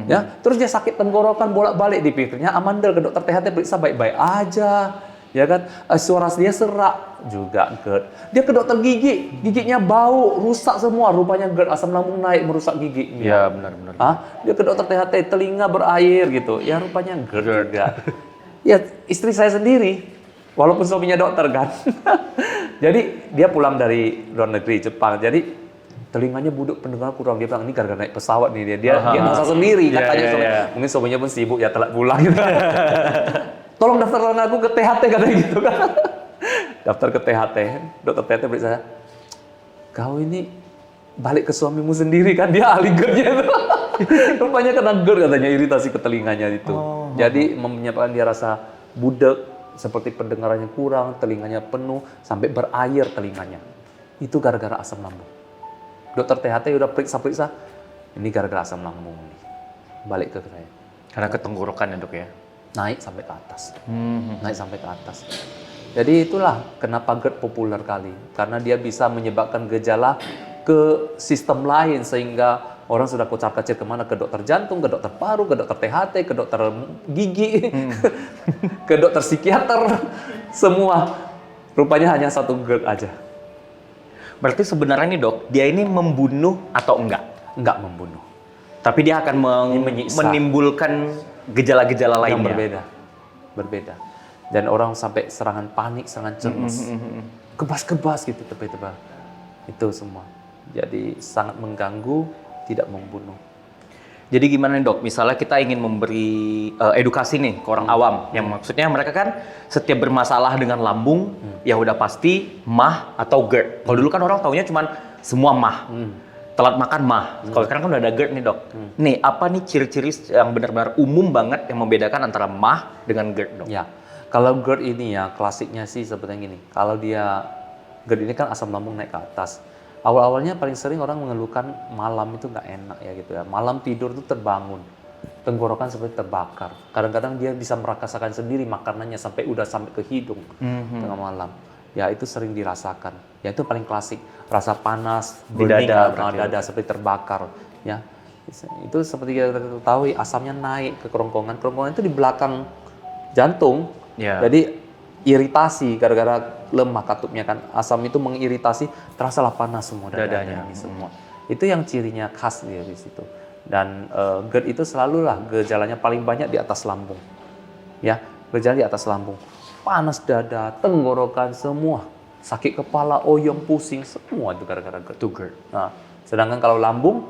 Ya, terus dia sakit tenggorokan bolak-balik, dipikirnya amandel, ke dokter THT periksa baik-baik aja. Ya kan, suara dia serak juga GERD. Dia ke dokter gigi, giginya bau, rusak semua, rupanya GERD, asam lambung naik merusak giginya. Ya benar-benar. Dia ke dokter THT, telinga berair gitu, ya rupanya GERD juga. Ya istri saya sendiri. Walaupun suaminya dokter kan. Jadi dia pulang dari luar negeri, Jepang. Jadi telinganya budek, pendengaran kurang. Dia bilang ini gara-gara naik pesawat nih. Dia merasa sendiri. Katanya suaminya. Mungkin suaminya pun sibuk ya, telat pulang gitu. Tolong daftarkan aku ke THT katanya gitu kan. Daftar ke THT. Dokter THT beri saya, kau ini balik ke suamimu sendiri kan, dia ahli GERD-nya itu. Rupanya kena GERD katanya, iritasi ke telinganya itu. Jadi menyebabkan dia rasa budek, seperti pendengarannya kurang, telinganya penuh, sampai berair telinganya. Itu gara-gara asam lambung. Dokter THT udah periksa-periksa, ini gara-gara asam lambung nih. Balik ke saya. Karena ke tenggorokan ya dok ya? Naik sampai ke atas. Naik sampai ke atas. Jadi itulah kenapa GERD populer kali. Karena dia bisa menyebabkan gejala ke sistem lain, sehingga orang sudah kocar-kacir kemana, ke dokter jantung, ke dokter paru, ke dokter THT, ke dokter gigi, ke dokter psikiater, semua. Rupanya hanya satu GERD aja. Berarti sebenarnya nih dok, dia ini membunuh atau enggak? Enggak membunuh. Tapi dia akan Menyiksa. menimbulkan gejala-gejala Yang lainnya. berbeda. Dan orang sampai serangan panik, serangan cemas. Kebas-kebas gitu, tebal-tebal. Itu semua. Jadi sangat mengganggu, tidak membunuh. Jadi gimana nih dok, misalnya kita ingin memberi edukasi nih ke orang awam, yang maksudnya mereka kan setiap bermasalah dengan lambung, ya udah pasti MAH atau GERD. Kalau dulu kan orang taunya cuman semua MAH, telat makan MAH. Kalau sekarang kan udah ada GERD nih dok. Nih apa nih ciri-ciri yang benar-benar umum banget yang membedakan antara MAH dengan GERD dok? Ya, kalau GERD ini ya klasiknya sih seperti gini. Kalau dia GERD ini kan asam lambung naik ke atas. Awal-awalnya paling sering orang mengeluhkan malam itu nggak enak ya gitu ya. Malam tidur tuh terbangun, tenggorokan seperti terbakar. Kadang-kadang dia bisa merasakan sendiri makanannya sampai ke hidung tengah malam. Ya itu sering dirasakan. Ya itu paling klasik. Rasa panas Di burning, dada, dada seperti terbakar. Ya itu seperti kita ketahui asamnya naik ke kerongkongan. Kerongkongan itu di belakang jantung. Ya. Jadi iritasi gara-gara lemah katupnya kan, asam itu mengiritasi, terasalah panas semua dadanya ini semua. Itu yang cirinya khas dia di situ. Dan GERD itu selalulah gejalanya paling banyak di atas lambung. Ya, gejala di atas lambung. Panas dada, tenggorokan semua, sakit kepala, oyong, pusing, semua itu gara-gara GERD. Nah, sedangkan kalau lambung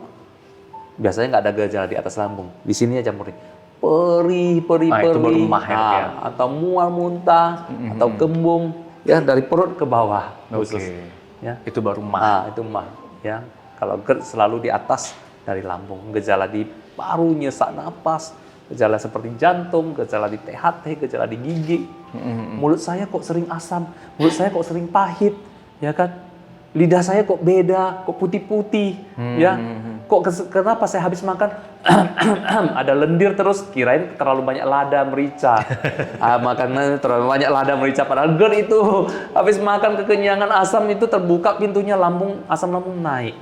biasanya nggak ada gejala di atas lambung. Di sini aja murni. Perih, itu baru MAH ya, dok ya? atau mual muntah, atau kembung, ya dari perut ke bawah khusus. Oke. Ya. Itu baru mah. Nah, itu mah ya. Kalau GERD selalu di atas dari lambung, gejala di paru, nyesak napas, gejala seperti jantung, gejala di THT, gejala di gigi. Mulut saya kok sering asam, mulut saya kok sering pahit, ya kan? Lidah saya kok beda, kok putih-putih, ya. Kok kenapa saya habis makan ada lendir terus, kirain terlalu banyak lada merica. Makannya terlalu banyak lada merica, padahal GERD itu habis makan kekenyangan asam itu terbuka pintunya lambung, asam lambung naik.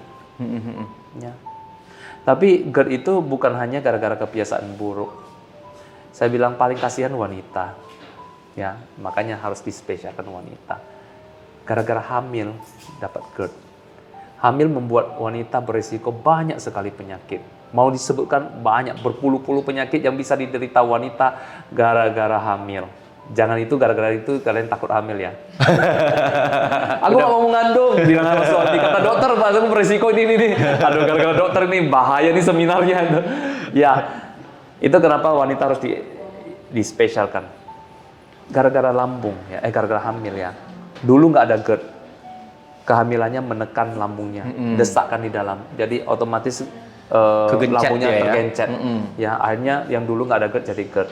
Ya. Tapi GERD itu bukan hanya gara-gara kebiasaan buruk. Saya bilang paling kasihan wanita. Ya, makanya harus dispesialkan wanita. Gara-gara hamil dapat GERD. Hamil membuat wanita berisiko banyak sekali penyakit. Mau disebutkan banyak berpuluh-puluh penyakit yang bisa diderita wanita gara-gara hamil. Jangan itu gara-gara itu kalian takut hamil ya. Aku nggak mau mengandung, bilang sama suami. Kata dokter, Pak, aku berisiko ini. Aduh, gara-gara dokter ini bahaya nih seminarnya. Ya, itu kenapa wanita harus dispesialkan. Gara-gara lambung, ya, gara-gara hamil ya. Dulu nggak ada GERD, kehamilannya menekan lambungnya, desakan di dalam. Jadi otomatis lambungnya ya, tergencet. Ya, akhirnya yang dulu nggak ada GERD jadi GERD.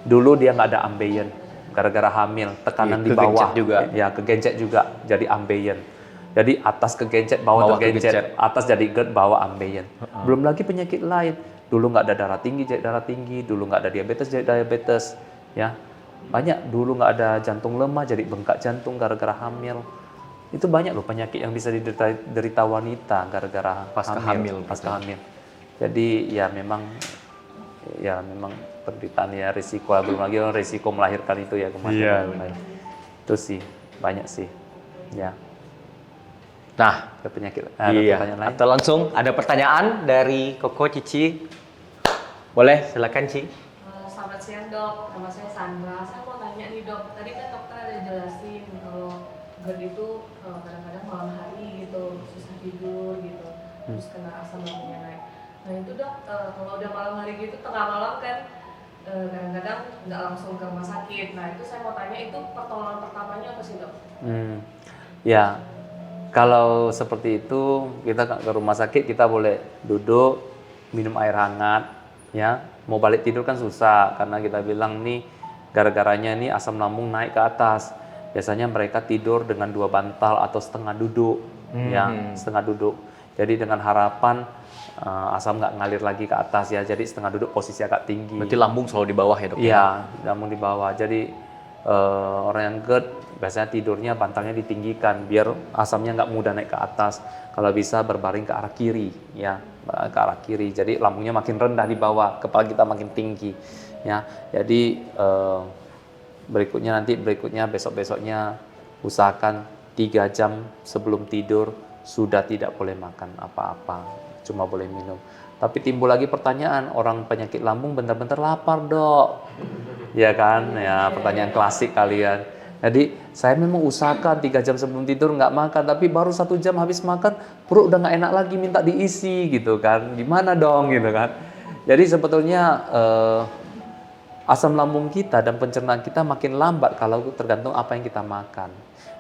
Dulu dia nggak ada ambeien. Gara-gara hamil, tekanan di bawah, juga. ya kegencet juga, jadi ambeien. Jadi atas kegencet, bawah tergencet, atas jadi GERD, bawah ambeien. Belum lagi penyakit lain. Dulu nggak ada darah tinggi, jadi darah tinggi. Dulu nggak ada diabetes, jadi diabetes. Ya, banyak. Dulu nggak ada jantung lemah, jadi bengkak jantung gara-gara hamil. Itu banyak loh penyakit yang bisa diderita wanita gara-gara Pasca hamil. Jadi ya memang penderitaannya risiko, belum lagi risiko melahirkan itu ya kematian. Iya, Itu sih banyak sih. Ya. Nah, Ada penyakit. iya. Pertanyaan lain? Atau langsung ada pertanyaan dari Koko, Cici. Boleh, silakan Ci. Selamat siang dok, nama saya Sandra. Saya mau tanya nih dok, tadi kan dokter ada jelasin kalau GERD itu kadang-kadang malam hari gitu, susah tidur gitu, terus kena asam lambungnya naik. Nah itu dok, kalau udah malam hari gitu, tengah malam kan kadang-kadang nggak langsung ke rumah sakit. Nah itu saya mau tanya, itu pertolongan pertamanya apa sih dok? Ya, kalau seperti itu kita ke rumah sakit, kita boleh duduk, minum air hangat, ya. Mau balik tidur kan susah karena kita bilang nih gara-garanya nih asam lambung naik ke atas. Biasanya mereka tidur dengan 2 bantal atau setengah duduk, ya, setengah duduk. Jadi dengan harapan asam nggak ngalir lagi ke atas ya. Jadi setengah duduk posisi agak tinggi. Berarti lambung selalu di bawah ya dok? Iya, lambung di bawah. Jadi orang yang GERD biasanya tidurnya bantalnya ditinggikan biar asamnya nggak mudah naik ke atas. Kalau bisa berbaring ke arah kiri, ya, ke arah kiri. Jadi lambungnya makin rendah di bawah, kepala kita makin tinggi, ya. Jadi berikutnya besok-besoknya usahakan 3 jam sebelum tidur sudah tidak boleh makan apa-apa, cuma boleh minum. Tapi timbul lagi pertanyaan, orang penyakit lambung bentar-bentar lapar dok, ya kan? Ya pertanyaan klasik kalian. Jadi saya memang usahakan 3 jam sebelum tidur nggak makan, tapi baru 1 jam habis makan perut udah nggak enak lagi, minta diisi gitu kan? Gimana dong gitu kan? Jadi sebetulnya asam lambung kita dan pencernaan kita makin lambat kalau tergantung apa yang kita makan.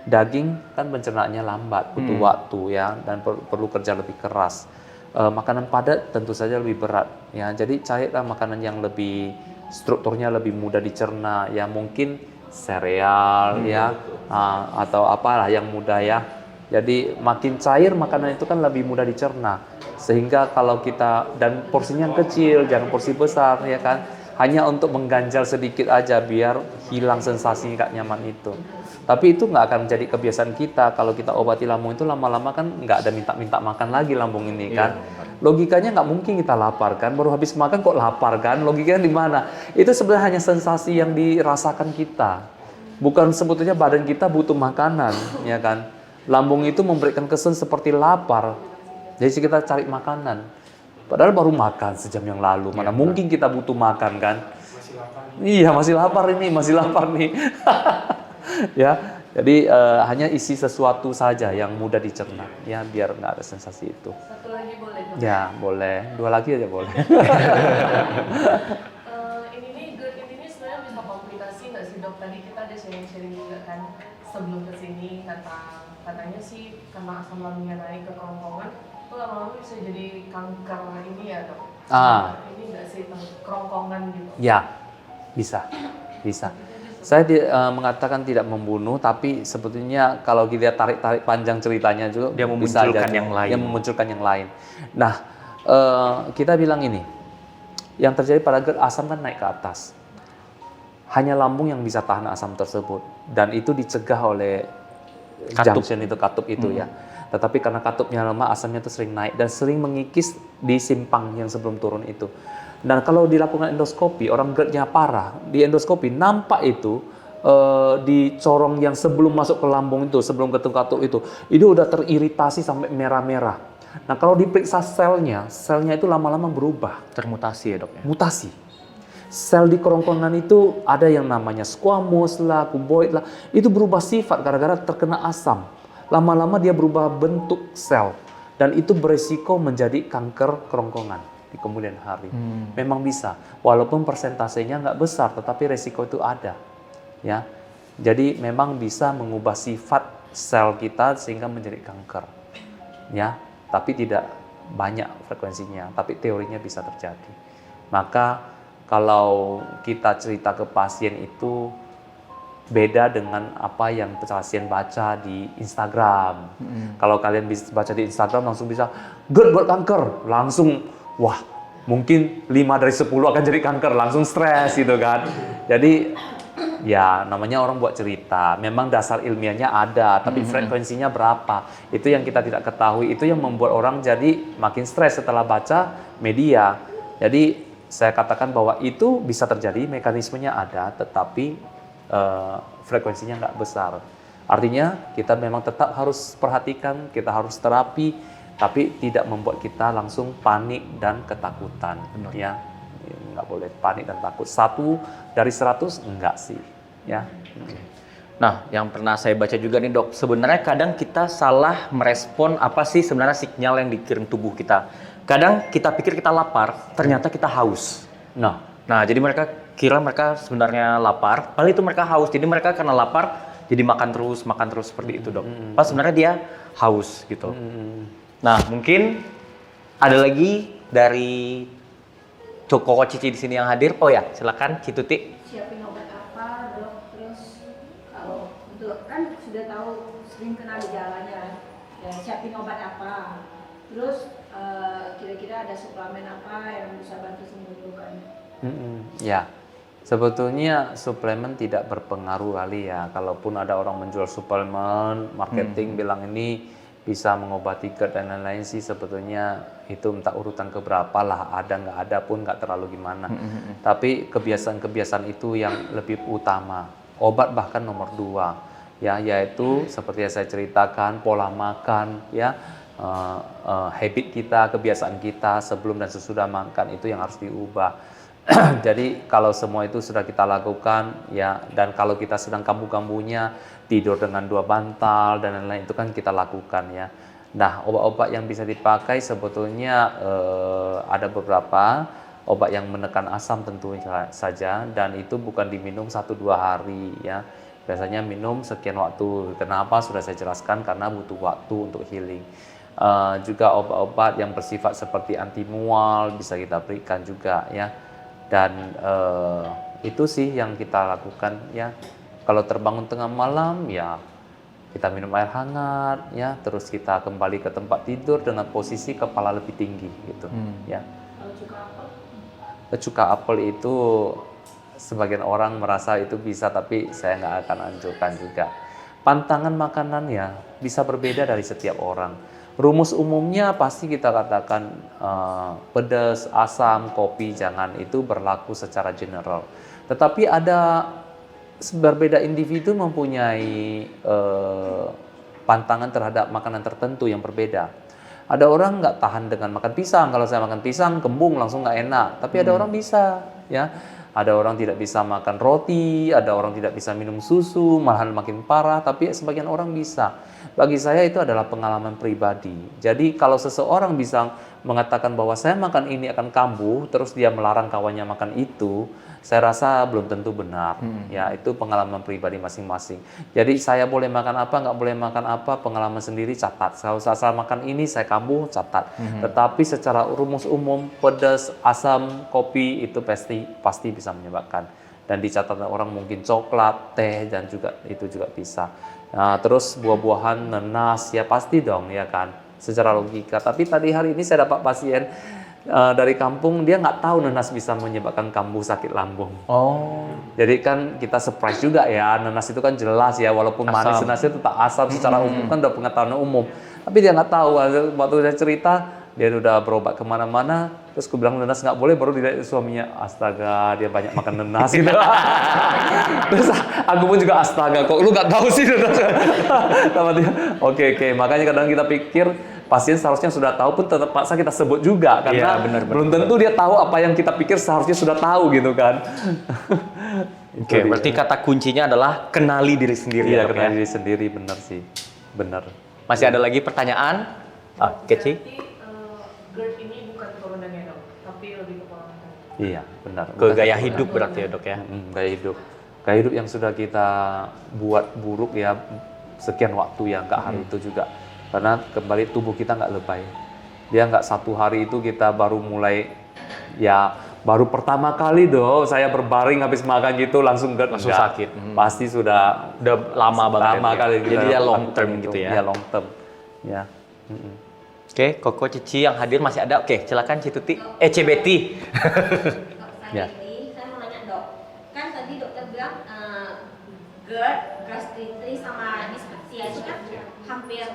Daging kan pencernaannya lambat, butuh waktu ya, dan perlu kerja lebih keras. Makanan padat tentu saja lebih berat ya. Jadi carilah makanan yang lebih strukturnya lebih mudah dicerna ya, mungkin sereal ya, atau apalah yang mudah ya. Jadi makin cair makanan itu kan lebih mudah dicerna. Sehingga kalau kita, dan porsinya kecil, jangan porsi besar ya kan. Hanya untuk mengganjal sedikit aja biar hilang sensasi nggak nyaman itu. Tapi itu nggak akan menjadi kebiasaan kita. Kalau kita obati lambung itu lama-lama kan nggak ada minta makan lagi lambung ini kan. Logikanya nggak mungkin kita lapar kan. Baru habis makan kok lapar kan. Logikanya di mana? Itu sebenarnya hanya sensasi yang dirasakan kita. Bukan sebetulnya badan kita butuh makanan, ya kan. Lambung itu memberikan kesan seperti lapar. Jadi kita cari makanan. Padahal baru makan sejam yang lalu. Mana mungkin kita butuh makan kan? Masih lapar. Iya, masih lapar ini, masih lapar nih. Ya, jadi hanya isi sesuatu saja yang mudah dicerna, ya biar nggak ada sensasi itu. Satu lagi boleh dok? Ya, boleh. 2 lagi aja boleh. Ini nih GERD ini sebenarnya bisa komplikasi nggak sih dok? Tadi kita ada sharing-sharing juga kan. sebelum kesini katanya sih karena asam lambungnya naik ke kerongkongan itu lama-lama bisa jadi kanker ini ya dok. Ini nggak sih kerongkongan gitu? Ya, bisa. Saya mengatakan tidak membunuh, tapi sebetulnya kalau kita tarik panjang ceritanya juga Dia bisa memunculkan aja yang lain. Yang memunculkan yang lain. Nah, kita bilang ini, yang terjadi pada GERD asam kan naik ke atas. Hanya lambung yang bisa tahan asam tersebut, dan itu dicegah oleh Katup. junction itu, katup itu ya. Tetapi karena katupnya lemah, asamnya itu sering naik dan sering mengikis di simpang yang sebelum turun itu. Dan kalau dilakukan endoskopi, orang GERD-nya parah, di endoskopi nampak itu di corong yang sebelum masuk ke lambung itu, sebelum ke katup itu udah teriritasi sampai merah-merah. Nah kalau diperiksa selnya itu lama-lama berubah, Termutasi ya dok ya? mutasi. Sel di kerongkongan itu ada yang namanya squamous lah, cuboid lah, itu berubah sifat gara-gara terkena asam. Lama-lama dia berubah bentuk sel dan itu beresiko menjadi kanker kerongkongan di kemudian hari. Memang bisa, walaupun persentasenya nggak besar, tetapi resiko itu ada. Ya, jadi memang bisa mengubah sifat sel kita sehingga menjadi kanker. Ya, tapi tidak banyak frekuensinya, tapi teorinya bisa terjadi. Maka kalau kita cerita ke pasien itu beda dengan apa yang pasien baca di Instagram. Kalau kalian bisa baca di Instagram langsung bisa GERD buat kanker, langsung wah mungkin 5 dari 10 akan jadi kanker, langsung stres gitu kan. Jadi ya namanya orang buat cerita, memang dasar ilmiahnya ada, tapi frekuensinya berapa, itu yang kita tidak ketahui, itu yang membuat orang jadi makin stres setelah baca media. Jadi saya katakan bahwa itu bisa terjadi, mekanismenya ada, tetapi frekuensinya nggak besar. Artinya kita memang tetap harus perhatikan, kita harus terapi, tapi tidak membuat kita langsung panik dan ketakutan. Ya, nggak boleh panik dan takut. 1 dari 100 enggak sih. Ya. Nah, yang pernah saya baca juga nih dok, sebenarnya kadang kita salah merespon apa sih sebenarnya sinyal yang dikirim tubuh kita. Kadang kita pikir kita lapar, ternyata kita haus. Nah, jadi mereka kira mereka sebenarnya lapar, padahal itu mereka haus. Jadi mereka karena lapar, jadi makan terus seperti itu dok. Pas sebenarnya dia haus gitu. Nah, mungkin ada lagi dari Koko Cici di sini yang hadir. Oh ya, silakan Cituti. Siapin obat apa dok, terus kalau untuk kan sudah tahu sering kena gejalanya, ya siapin obat apa, terus kira-kira ada suplemen apa yang bisa bantu sembuhkan? Ya, sebetulnya suplemen tidak berpengaruh kali ya. Kalaupun ada orang menjual suplemen, marketing bilang ini bisa mengobati GERD dan lain-lain sih, sebetulnya itu entah urutan keberapa lah, ada nggak ada pun nggak terlalu gimana. Tapi kebiasaan-kebiasaan itu yang lebih utama. Obat bahkan nomor 2, ya, yaitu seperti yang saya ceritakan, pola makan, ya, habit kita, kebiasaan kita sebelum dan sesudah makan itu yang harus diubah. Jadi kalau semua itu sudah kita lakukan, ya, dan kalau kita sedang kambuh-kambuhnya tidur dengan 2 bantal dan lain-lain, itu kan kita lakukan ya. Nah, obat-obat yang bisa dipakai sebetulnya ada beberapa obat yang menekan asam tentu saja, dan itu bukan diminum 1-2 hari ya. Biasanya minum sekian waktu. Kenapa? Sudah saya jelaskan, karena butuh waktu untuk healing. Juga obat-obat yang bersifat seperti anti mual bisa kita berikan juga ya. Dan itu sih yang kita lakukan ya. Kalau terbangun tengah malam ya kita minum air hangat ya, terus kita kembali ke tempat tidur dengan posisi kepala lebih tinggi gitu ya. Kalau cuka apel? Cuka apel itu sebagian orang merasa itu bisa, tapi saya nggak akan anjurkan juga. Pantangan makanan ya bisa berbeda dari setiap orang. Rumus umumnya pasti kita katakan pedas, asam, kopi jangan, itu berlaku secara general. Tetapi ada berbeda individu mempunyai pantangan terhadap makanan tertentu yang berbeda. Ada orang nggak tahan dengan makan pisang. Kalau saya makan pisang, kembung langsung nggak enak. Tapi ada orang bisa, ya. Ada orang tidak bisa makan roti, ada orang tidak bisa minum susu, malahan makin parah. Tapi sebagian orang bisa. Bagi saya itu adalah pengalaman pribadi. Jadi kalau seseorang bisa mengatakan bahwa saya makan ini akan kambuh, terus dia melarang kawannya makan itu, saya rasa belum tentu benar. Ya, itu pengalaman pribadi masing-masing. Jadi saya boleh makan apa, nggak boleh makan apa, pengalaman sendiri catat. Kalau saya makan ini, saya kambuh, catat. Tetapi secara rumus umum, pedas, asam, kopi itu pasti bisa menyebabkan. Dan dicatat orang mungkin coklat, teh, dan juga itu juga bisa. Nah, terus buah-buahan, nanas, ya pasti dong, ya kan, secara logika. Tapi tadi hari ini saya dapat pasien dari kampung, dia nggak tahu nanas bisa menyebabkan kambuh sakit lambung. Oh. Jadi kan kita surprise juga ya, nanas itu kan jelas ya, walaupun manis Asam. nanasnya tetap asam secara umum kan udah pengetahuan umum. Tapi dia nggak tahu, waktu saya cerita, dia udah berobat kemana-mana, terus aku bilang nanas nggak boleh, baru dilihat suaminya, astaga dia banyak makan nanas gitu. Terus aku pun juga astaga, kok lu nggak tahu sih nanas? Sama dia, oke, makanya kadang kita pikir, pasien seharusnya sudah tahu pun tetap paksa kita sebut juga karena Iya, benar. belum tentu dia tahu apa yang kita pikir seharusnya sudah tahu gitu kan. Oke, berarti kata kuncinya adalah kenali diri sendiri. Iya, ya, Dok, kenal ya? diri sendiri, benar sih, benar. Masih ada lagi pertanyaan? Keci? Berarti GERD ini bukan turunannya dok, tapi lebih ke pola makan. Iya, benar. Ke gaya hidup berarti ya, Dok ya? Gaya hidup yang sudah kita buat buruk ya sekian waktu ya, nggak hari itu juga. Karena kembali tubuh kita nggak lebay. Dia nggak satu hari itu kita baru mulai, ya baru pertama kali saya berbaring habis makan gitu langsung GERD, Langsung enggak. sakit. Pasti sudah Udah lama banget. lama ya? kali. Jadi kita dia long lakukan term itu. gitu ya? Iya, long term. Ya. Oke, Koko, Cici yang hadir masih ada. Oke, silakan Cituti. Cibeti. Ya. Saya mau nanya dok, kan tadi dokter bilang GERD, gastritis sama dispepsia itu kan hampir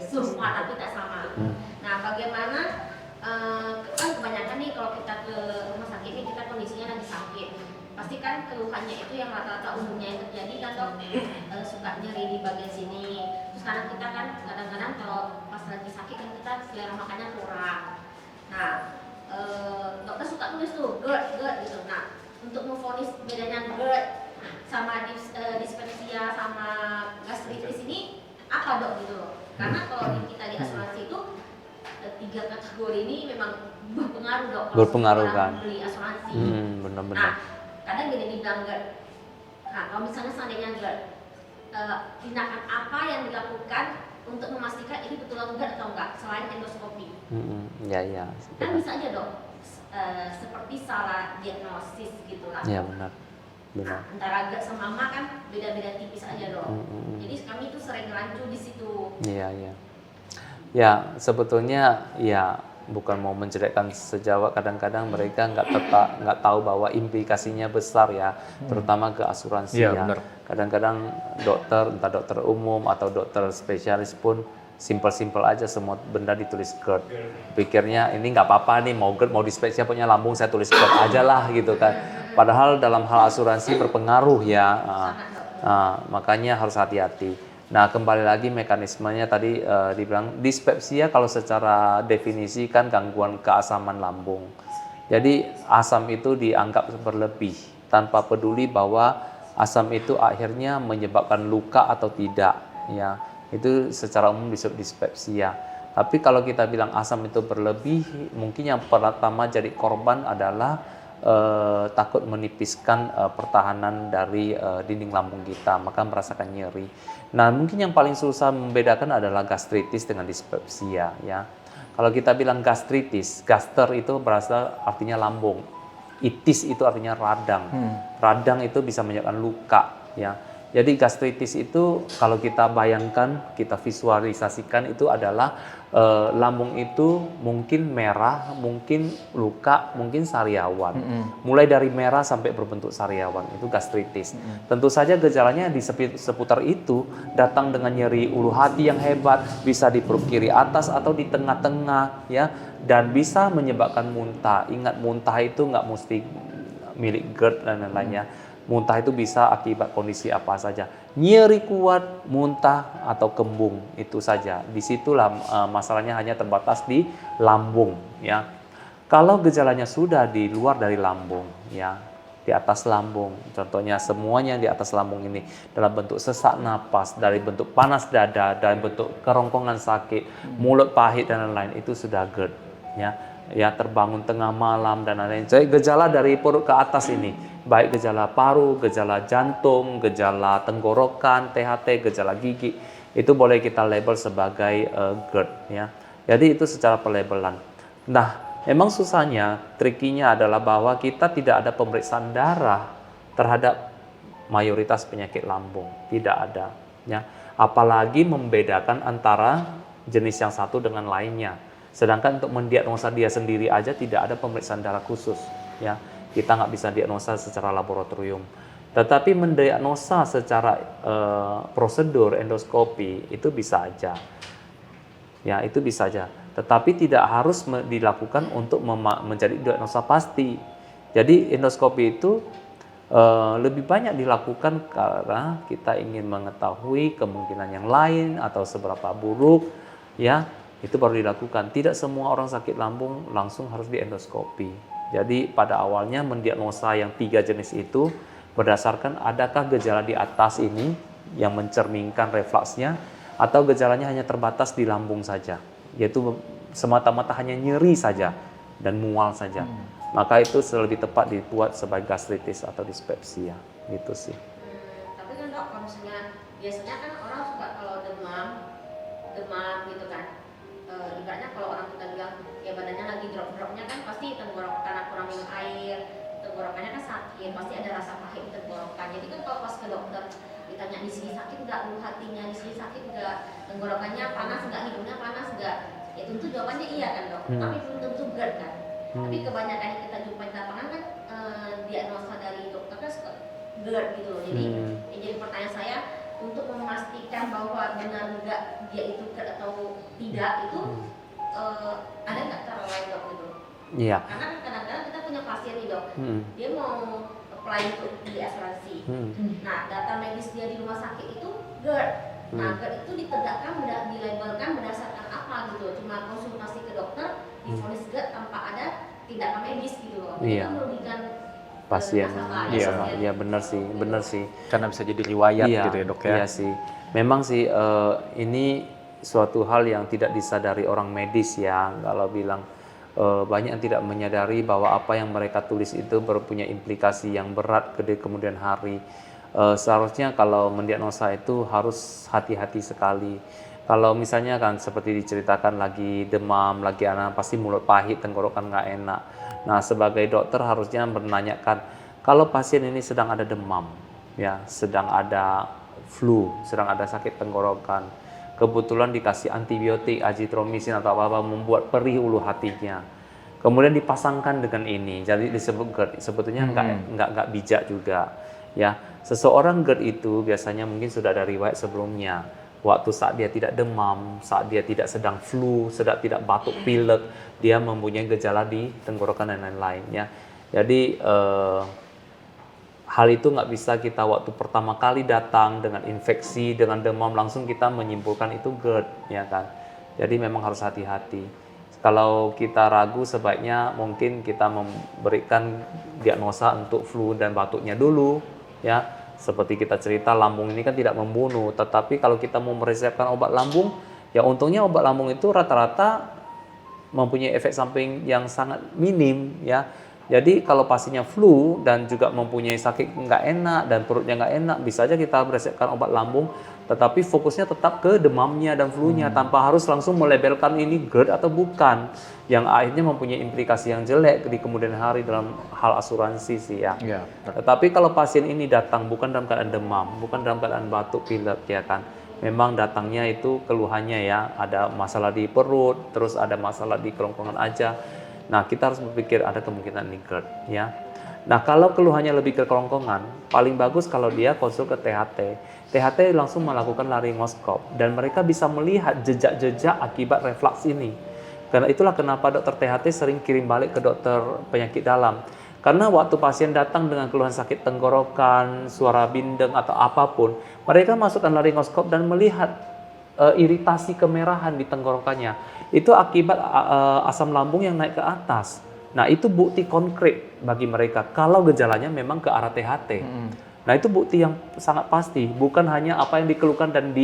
semua tapi tak sama. Nah, bagaimana kan kebanyakan nih kalau kita ke rumah sakit ini kita kondisinya lagi sakit, pasti kan keluhannya itu yang rata-rata umumnya yang terjadi kan dok, suka nyeri di bagian sini. Terus karena kita kan kadang-kadang kalau pas lagi sakit kan kita selera makannya kurang. Nah, dokter suka tulis tuh GERD gitu. Nah, untuk memvonis bedanya GERD sama dispepsia sama gastritis ini apa dok gitu loh? Karena kalau kita di asuransi itu 3 kategori ini memang berpengaruh dok. Kalau Berpengaruh, orang kan? beli asuransi. Benar-benar. Nah, kadang gini dibilang GERD. Nah, kalau misalnya seandainya GERD, tindakan apa yang dilakukan untuk memastikan ini betul GERD atau enggak selain endoskopi? Ya. Kan bisa aja dok, seperti salah diagnosis gitu lah. Iya, benar. Nah, antara GERD sama MA kan beda-beda tipis aja dok. Jadi kami itu sering rancu di situ. Iya. Ya, sebetulnya ya bukan mau menjelekkan sejawat, kadang-kadang mereka nggak tahu bahwa implikasinya besar ya, terutama ke asuransi Iya, ya. benar. Kadang-kadang dokter, entah dokter umum atau dokter spesialis pun simpel-simpel aja semua benda ditulis GERD. Pikirnya ini nggak apa-apa nih, mau GERD mau dispepsia punya lambung saya tulis GERD aja lah gitu kan. Padahal dalam hal asuransi berpengaruh ya. Makanya harus hati-hati. Nah, kembali lagi mekanismenya tadi dibilang dispepsia kalau secara definisi kan gangguan keasaman lambung. Jadi asam itu dianggap berlebih tanpa peduli bahwa asam itu akhirnya menyebabkan luka atau tidak ya. Itu secara umum disebut dispepsia. Tapi kalau kita bilang asam itu berlebih, mungkin yang pertama jadi korban adalah takut menipiskan pertahanan dari dinding lambung kita, maka merasakan nyeri. Nah, mungkin yang paling susah membedakan adalah gastritis dengan dispepsia ya. Kalau kita bilang gastritis, gaster itu berasal artinya lambung. Itis itu artinya radang. Radang itu bisa menyebabkan luka ya. Jadi gastritis itu kalau kita bayangkan, kita visualisasikan itu adalah lambung itu mungkin merah, mungkin luka, mungkin sariawan. Mulai dari merah sampai berbentuk sariawan, itu gastritis. Tentu saja gejalanya di seputar itu datang dengan nyeri ulu hati yang hebat, bisa di perut kiri atas atau di tengah-tengah ya, dan bisa menyebabkan muntah. Ingat, muntah itu nggak mesti milik GERD dan lain-lainnya. Muntah itu bisa akibat kondisi apa saja. Nyeri kuat, muntah, atau kembung, itu saja. Disitulah masalahnya hanya terbatas di lambung. Ya. Kalau gejalanya sudah di luar dari lambung, ya, di atas lambung, contohnya semuanya di atas lambung ini, dalam bentuk sesak napas, dari bentuk panas dada, dalam bentuk kerongkongan sakit, mulut pahit, dan lain-lain, itu sudah GERD. ya terbangun tengah malam dan lain-lain. Jadi gejala dari perut ke atas ini, baik gejala paru, gejala jantung, gejala tenggorokan, THT, gejala gigi, itu boleh kita label sebagai GERD ya. Jadi itu secara pelabelan. Nah, memang susahnya, trikinya adalah bahwa kita tidak ada pemeriksaan darah terhadap mayoritas penyakit lambung, tidak ada ya. Apalagi membedakan antara jenis yang satu dengan lainnya. Sedangkan untuk mendiagnosa dia sendiri aja tidak ada pemeriksaan darah khusus ya. Kita nggak bisa diagnosa secara laboratorium. Tetapi mendiagnosa secara prosedur endoskopi itu bisa aja. Ya, itu bisa aja. Tetapi tidak harus dilakukan untuk menjadi diagnosa pasti. Jadi endoskopi itu lebih banyak dilakukan karena kita ingin mengetahui kemungkinan yang lain atau seberapa buruk ya, itu baru dilakukan. Tidak semua orang sakit lambung langsung harus diendoskopi. Jadi pada awalnya mendiagnosa yang 3 jenis itu berdasarkan adakah gejala di atas ini yang mencerminkan refluksnya atau gejalanya hanya terbatas di lambung saja, yaitu semata-mata hanya nyeri saja dan mual saja. Maka itu lebih tepat dibuat sebagai gastritis atau dispepsia, gitu sih. Tapi kan dok, kalau misalnya biasanya kan orang suka kalau demam gitu kan, ibaratnya kalau orang kita bilang ya badannya lagi drop-dropnya kan pasti tenggorokan karena kurang minum air, tenggorokannya kan sakit, pasti ada rasa pahit di tenggorokan. Jadi kan kalau pas ke dokter ditanya di sini sakit nggak, ulu hatinya di sini sakit nggak, tenggorokannya panas nggak, hidungnya panas nggak, ya tentu jawabannya iya kan dok. Tapi belum tentu GERD kan. Tapi kebanyakan yang kita jumpai di lapangan kan diagnosa dari dokter kan suka GERD gitu loh. Jadi jadi pertanyaan saya untuk memastikan bahwa benar nggak dia itu GERD atau tidak itu ada nggak cara lain dok gitu? Iya. Karena kan kadang-kadang kita punya pasien nih dok, dia mau apply untuk di asuransi. Nah data medis dia di rumah sakit itu GERD. Nah GERD itu ditegakkan, dilabelkan berdasarkan apa gitu? Cuma konsultasi ke dokter, divonis GERD tanpa ada tindakan medis gitu loh. Iya. Itu merugikan Pasien. nasabah, Iya, pasien. iya benar sih, benar sih. Karena bisa jadi riwayat Iya, gitu ya dok ya. Iya sih. Memang sih ini suatu hal yang tidak disadari orang medis ya. Kalau bilang banyak yang tidak menyadari bahwa apa yang mereka tulis itu berpunya implikasi yang berat ke kemudian hari. Seharusnya kalau mendiagnosa itu harus hati-hati sekali. Kalau misalnya kan seperti diceritakan lagi demam, lagi anak pasti mulut pahit, tenggorokan nggak enak. Nah sebagai dokter harusnya menanyakan kalau pasien ini sedang ada demam, ya sedang ada flu, sedang ada sakit tenggorokan, kebetulan dikasih antibiotik, azitromisin atau apa-apa membuat perih ulu hatinya. Kemudian dipasangkan dengan ini, jadi disebut GERD. Sebetulnya nggak bijak juga. Ya, seseorang GERD itu biasanya mungkin sudah ada riwayat sebelumnya. Waktu saat dia tidak demam, saat dia tidak sedang flu, sedang tidak batuk pilek, dia mempunyai gejala di tenggorokan dan lain-lain. Ya, jadi hal itu nggak bisa kita waktu pertama kali datang dengan infeksi, dengan demam langsung kita menyimpulkan itu GERD, ya kan? Jadi memang harus hati-hati. Kalau kita ragu sebaiknya mungkin kita memberikan diagnosa untuk flu dan batuknya dulu, ya. Seperti kita cerita lambung ini kan tidak membunuh, tetapi kalau kita mau meresepkan obat lambung, ya untungnya obat lambung itu rata-rata mempunyai efek samping yang sangat minim, ya. Jadi kalau pasiennya flu dan juga mempunyai sakit nggak enak dan perutnya nggak enak, bisa aja kita meresepkan obat lambung, tetapi fokusnya tetap ke demamnya dan flu-nya tanpa harus langsung melabelkan ini GERD atau bukan, yang akhirnya mempunyai implikasi yang jelek di kemudian hari dalam hal asuransi sih ya. Iya. Tetapi kalau pasien ini datang bukan dalam keadaan demam, bukan dalam keadaan batuk pilek ya kan, memang datangnya itu keluhannya ya ada masalah di perut, terus ada masalah di kerongkongan aja. Nah, kita harus berpikir ada kemungkinan ini GERD ya. Nah, kalau keluhannya lebih ke kerongkongan, paling bagus kalau dia konsul ke THT. THT langsung melakukan laryngoskop dan mereka bisa melihat jejak-jejak akibat refluks ini. Karena itulah kenapa dokter THT sering kirim balik ke dokter penyakit dalam. Karena waktu pasien datang dengan keluhan sakit tenggorokan, suara bindeng atau apapun, mereka masukkan laryngoskop dan melihat iritasi kemerahan di tenggorokannya. Itu akibat asam lambung yang naik ke atas. Nah, itu bukti konkret bagi mereka kalau gejalanya memang ke arah THT. Nah, itu bukti yang sangat pasti, bukan hanya apa yang dikeluhkan dan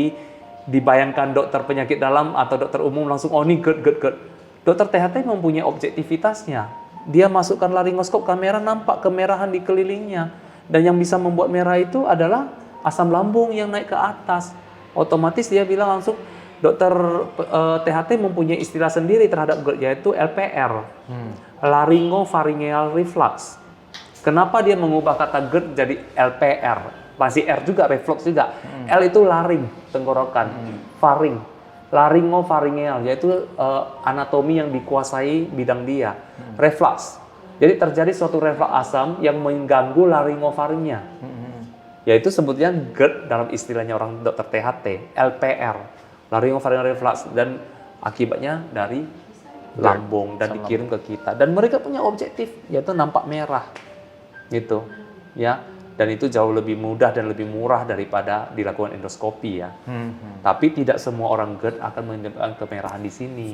dibayangkan dokter penyakit dalam atau dokter umum langsung oh ini GERD. Dokter THT mempunyai objektivitasnya. Dia masukkan laringoskop kamera, nampak kemerahan di kelilingnya. Dan yang bisa membuat merah itu adalah asam lambung yang naik ke atas. Otomatis dia bilang langsung, dokter THT mempunyai istilah sendiri terhadap GERD, yaitu LPR. Laryngopharyngeal reflux. Kenapa dia mengubah kata GERD jadi LPR? Masih R juga, reflux juga. L itu laring, tenggorokan. Faring. Laryngopharyngeal, yaitu anatomi yang dikuasai bidang dia. Reflux. Jadi terjadi suatu reflux asam yang mengganggu laryngopharyngia. Yaitu sebutnya GERD dalam istilahnya orang dokter THT, LPR. Laryngopharyngeal reflux. Dan akibatnya dari lambung dan dikirim ke kita. Dan mereka punya objektif, yaitu nampak merah. Gitu. Ya. Dan itu jauh lebih mudah dan lebih murah daripada dilakukan endoskopi ya. Tapi tidak semua orang GERD akan menyebabkan kemerahan di sini.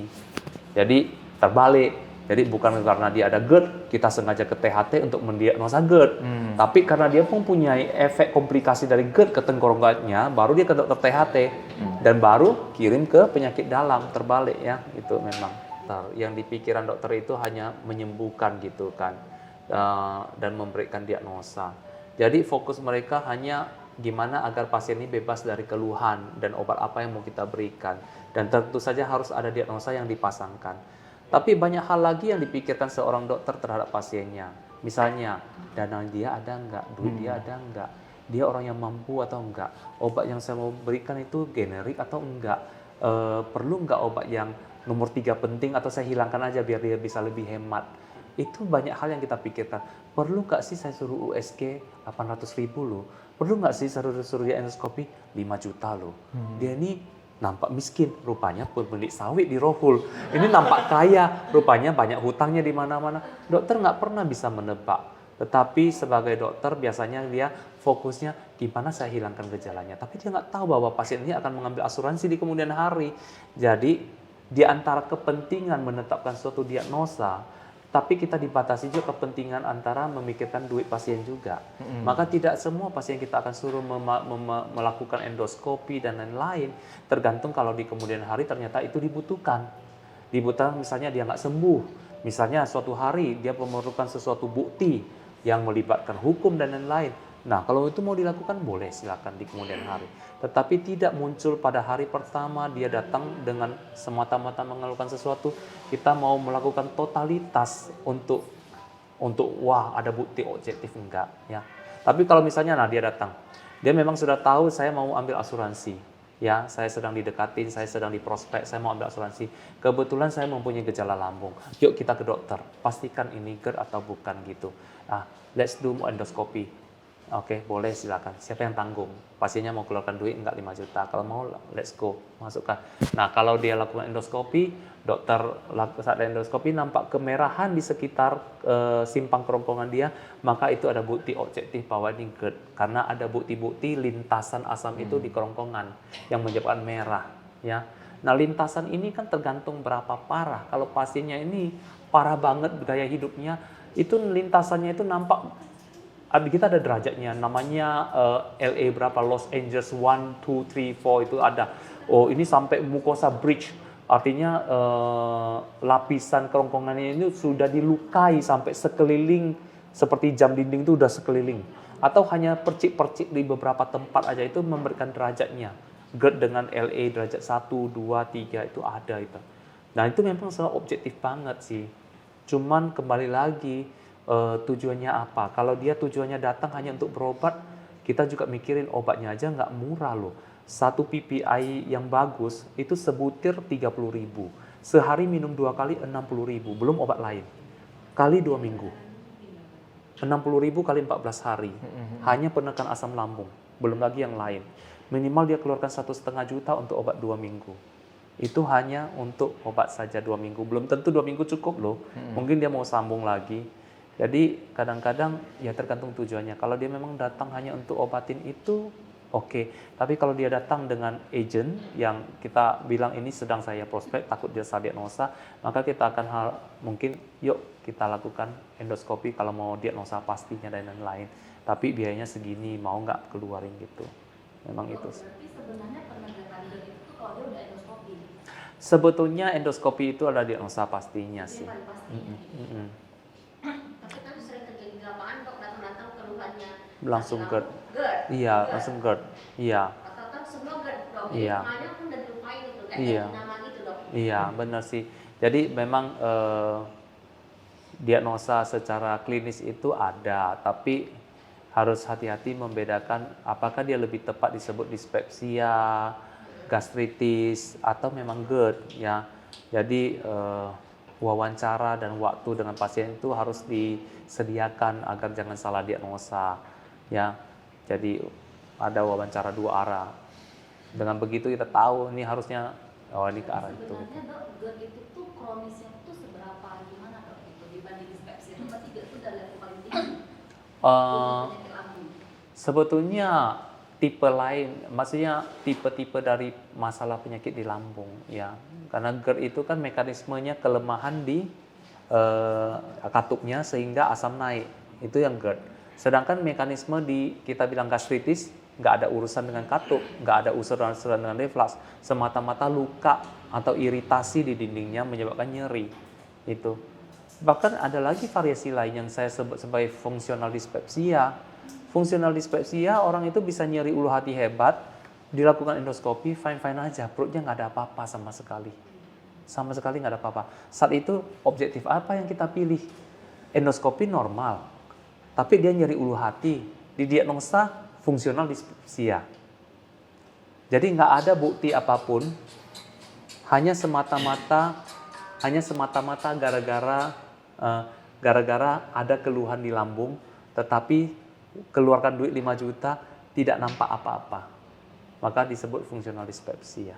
Jadi terbalik. Jadi bukan karena dia ada GERD, kita sengaja ke THT untuk mendiagnosa GERD. Tapi karena dia mempunyai efek komplikasi dari GERD ke tenggorokannya, baru dia ke dokter THT. Dan baru kirim ke penyakit dalam, terbalik ya. Itu memang. Yang di pikiran dokter itu hanya menyembuhkan gitu kan. Dan memberikan diagnosa. Jadi fokus mereka hanya gimana agar pasien ini bebas dari keluhan dan obat apa yang mau kita berikan. Dan tentu saja harus ada diagnosa yang dipasangkan. Tapi banyak hal lagi yang dipikirkan seorang dokter terhadap pasiennya. Misalnya, dana dia ada enggak? Duit dia ada enggak? Dia orang yang mampu atau enggak? Obat yang saya mau berikan itu generik atau enggak? Perlu enggak obat yang nomor 3 penting atau saya hilangkan aja biar dia bisa lebih hemat? Itu banyak hal yang kita pikirkan. Perlu nggak sih saya suruh USG 800.000 loh? Perlu nggak sih saya suruh dia endoskopi 5 juta loh? Dia ini nampak miskin, rupanya pemilik sawit di Rohul. Ini nampak kaya, rupanya banyak hutangnya di mana-mana. Dokter nggak pernah bisa menebak. Tetapi sebagai dokter biasanya dia fokusnya gimana saya hilangkan gejalanya. Tapi dia nggak tahu bahwa pasien ini akan mengambil asuransi di kemudian hari. Jadi di antara kepentingan menetapkan suatu diagnosa, tapi kita dibatasi juga kepentingan antara memikirkan duit pasien juga. Maka tidak semua pasien kita akan suruh melakukan endoskopi dan lain-lain. Tergantung kalau di kemudian hari ternyata itu dibutuhkan. Dibutuhkan misalnya dia nggak sembuh. Misalnya suatu hari dia memerlukan sesuatu bukti yang melibatkan hukum dan lain-lain. Nah kalau itu mau dilakukan boleh silakan di kemudian hari. Tetapi tidak muncul pada hari pertama dia datang dengan semata-mata mengeluhkan sesuatu. Kita mau melakukan totalitas untuk wah ada bukti objektif enggak ya. Tapi kalau misalnya dia datang, dia memang sudah tahu saya mau ambil asuransi. Ya, saya sedang didekatin, saya sedang diprospek, saya mau ambil asuransi. Kebetulan saya mempunyai gejala lambung. Yuk kita ke dokter, pastikan ini GERD atau bukan gitu. Let's do endoskopi. Oke, boleh silakan. Siapa yang tanggung? Pasiennya mau keluarkan duit enggak 5 juta. Kalau mau, let's go, masukkan. Nah, kalau dia lakukan endoskopi, dokter saat endoskopi nampak kemerahan di sekitar simpang kerongkongan dia, maka itu ada bukti objektif bahwa ini GERD. Karena ada bukti-bukti lintasan asam itu di kerongkongan yang menyebabkan merah. Ya. Nah, lintasan ini kan tergantung berapa parah. Kalau pasiennya ini parah banget gaya hidupnya, itu lintasannya itu nampak. Kita ada derajatnya, namanya LA berapa, Los Angeles 1, 2, 3, 4 itu ada. Oh ini sampai mucosa bridge, artinya lapisan kerongkongannya ini sudah dilukai sampai sekeliling, seperti jam dinding itu udah sekeliling. Atau hanya percik-percik di beberapa tempat aja itu memberikan derajatnya. GERD dengan LA derajat 1, 2, 3 itu ada itu. Nah itu memang sangat objektif banget sih. Cuman kembali lagi, tujuannya apa? Kalau dia tujuannya datang hanya untuk berobat, kita juga mikirin obatnya aja nggak murah loh. Satu PPI yang bagus itu sebutir 30.000. Sehari minum 2 kali 60.000, belum obat lain. Kali 2 minggu. 60.000 kali 14 hari. Hanya penekan asam lambung, belum lagi yang lain. Minimal dia keluarkan 1,5 juta untuk obat 2 minggu. Itu hanya untuk obat saja 2 minggu. Belum tentu 2 minggu cukup loh. Mungkin dia mau sambung lagi. Jadi kadang-kadang ya tergantung tujuannya. Kalau dia memang datang hanya untuk obatin itu, oke. Tapi kalau dia datang dengan agent yang kita bilang ini sedang saya prospek, takut dia salah diagnosa, maka kita akan mungkin yuk kita lakukan endoskopi kalau mau diagnosa pastinya dan lain-lain. Tapi biayanya segini, mau nggak keluarin gitu. Memang itu. Berarti sebenarnya penegakan GERD itu kalau dia udah endoskopi. Sebetulnya endoskopi itu adalah diagnosa pastinya Ini sih. paling pastinya. Tapi kan sering terjadi di lapangan dok, datang-datang keluhannya Langsung GERD. GERD. Iya, langsung GERD. Iya, Atau kan semua GERD dok. Iya. Namanya pun udah dilupain gitu kan. Iya. Nama gitu dok. iya, benar sih. Jadi memang diagnosa secara klinis itu ada, tapi harus hati-hati membedakan apakah dia lebih tepat disebut dispepsia, gastritis, atau memang GERD ya. Jadi wawancara dan waktu dengan pasien itu harus disediakan agar jangan salah diagnosa ya. Jadi ada wawancara dua arah. Dengan begitu kita tahu ini harusnya ini ke arah itu. Sebenarnya dok, GERD itu tuh kronisnya tuh seberapa gimana dok itu dibanding dispepsia itu berarti GERD itu udah level paling tinggi. Penyakit lambung. Sebetulnya tipe lain, maksudnya tipe-tipe dari masalah penyakit di lambung ya. Karena GERD itu kan mekanismenya kelemahan di katupnya sehingga asam naik. Itu yang GERD. Sedangkan mekanisme di kita bilang gastritis nggak ada urusan dengan katup, nggak ada urusan dengan reflux, semata-mata luka atau iritasi di dindingnya menyebabkan nyeri. Itu. Bahkan ada lagi variasi lain yang saya sebut sebagai fungsional dispepsia. Fungsional dispepsia orang itu bisa nyeri ulu hati hebat, dilakukan endoskopi fine-fine aja, perutnya nggak ada apa-apa sama sekali. Sama sekali nggak ada apa-apa. Saat itu objektif apa yang kita pilih? Endoskopi normal, tapi dia nyeri ulu hati, didiagnosa fungsional dispepsia. Jadi nggak ada bukti apapun, hanya semata-mata gara-gara ada keluhan di lambung, tetapi keluarkan duit 5 juta tidak nampak apa-apa. Maka disebut fungsional dispepsia.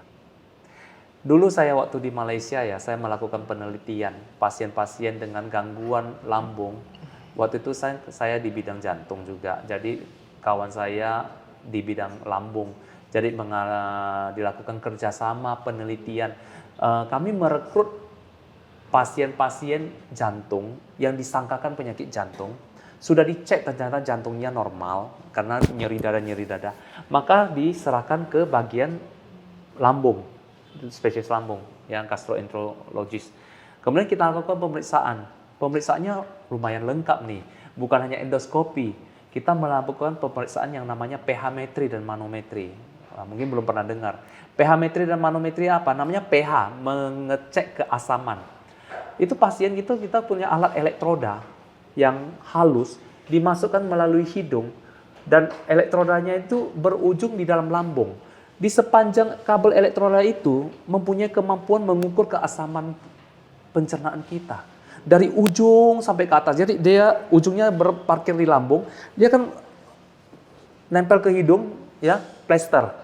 Dulu saya waktu di Malaysia ya, saya melakukan penelitian pasien-pasien dengan gangguan lambung. Waktu itu saya di bidang jantung juga. Jadi kawan saya di bidang lambung. Jadi dilakukan kerjasama penelitian. Kami merekrut pasien-pasien jantung yang disangkakan penyakit jantung. Sudah dicek ternyata jantungnya normal karena nyeri dada. Maka diserahkan ke bagian lambung, spesialis lambung yang gastroenterologis. Kemudian kita lakukan pemeriksaan. Pemeriksaannya lumayan lengkap nih. Bukan hanya endoskopi. Kita melakukan pemeriksaan yang namanya pH-metri dan manometri. Nah, mungkin belum pernah dengar. pH-metri dan manometri apa? Namanya pH, mengecek keasaman. Itu pasien itu kita punya alat elektroda yang halus dimasukkan melalui hidung dan elektrodanya itu berujung di dalam lambung. Di sepanjang kabel elektroda itu mempunyai kemampuan mengukur keasaman pencernaan kita. Dari ujung sampai ke atas. Jadi dia ujungnya berparkir di lambung, dia kan nempel ke hidung ya, plester.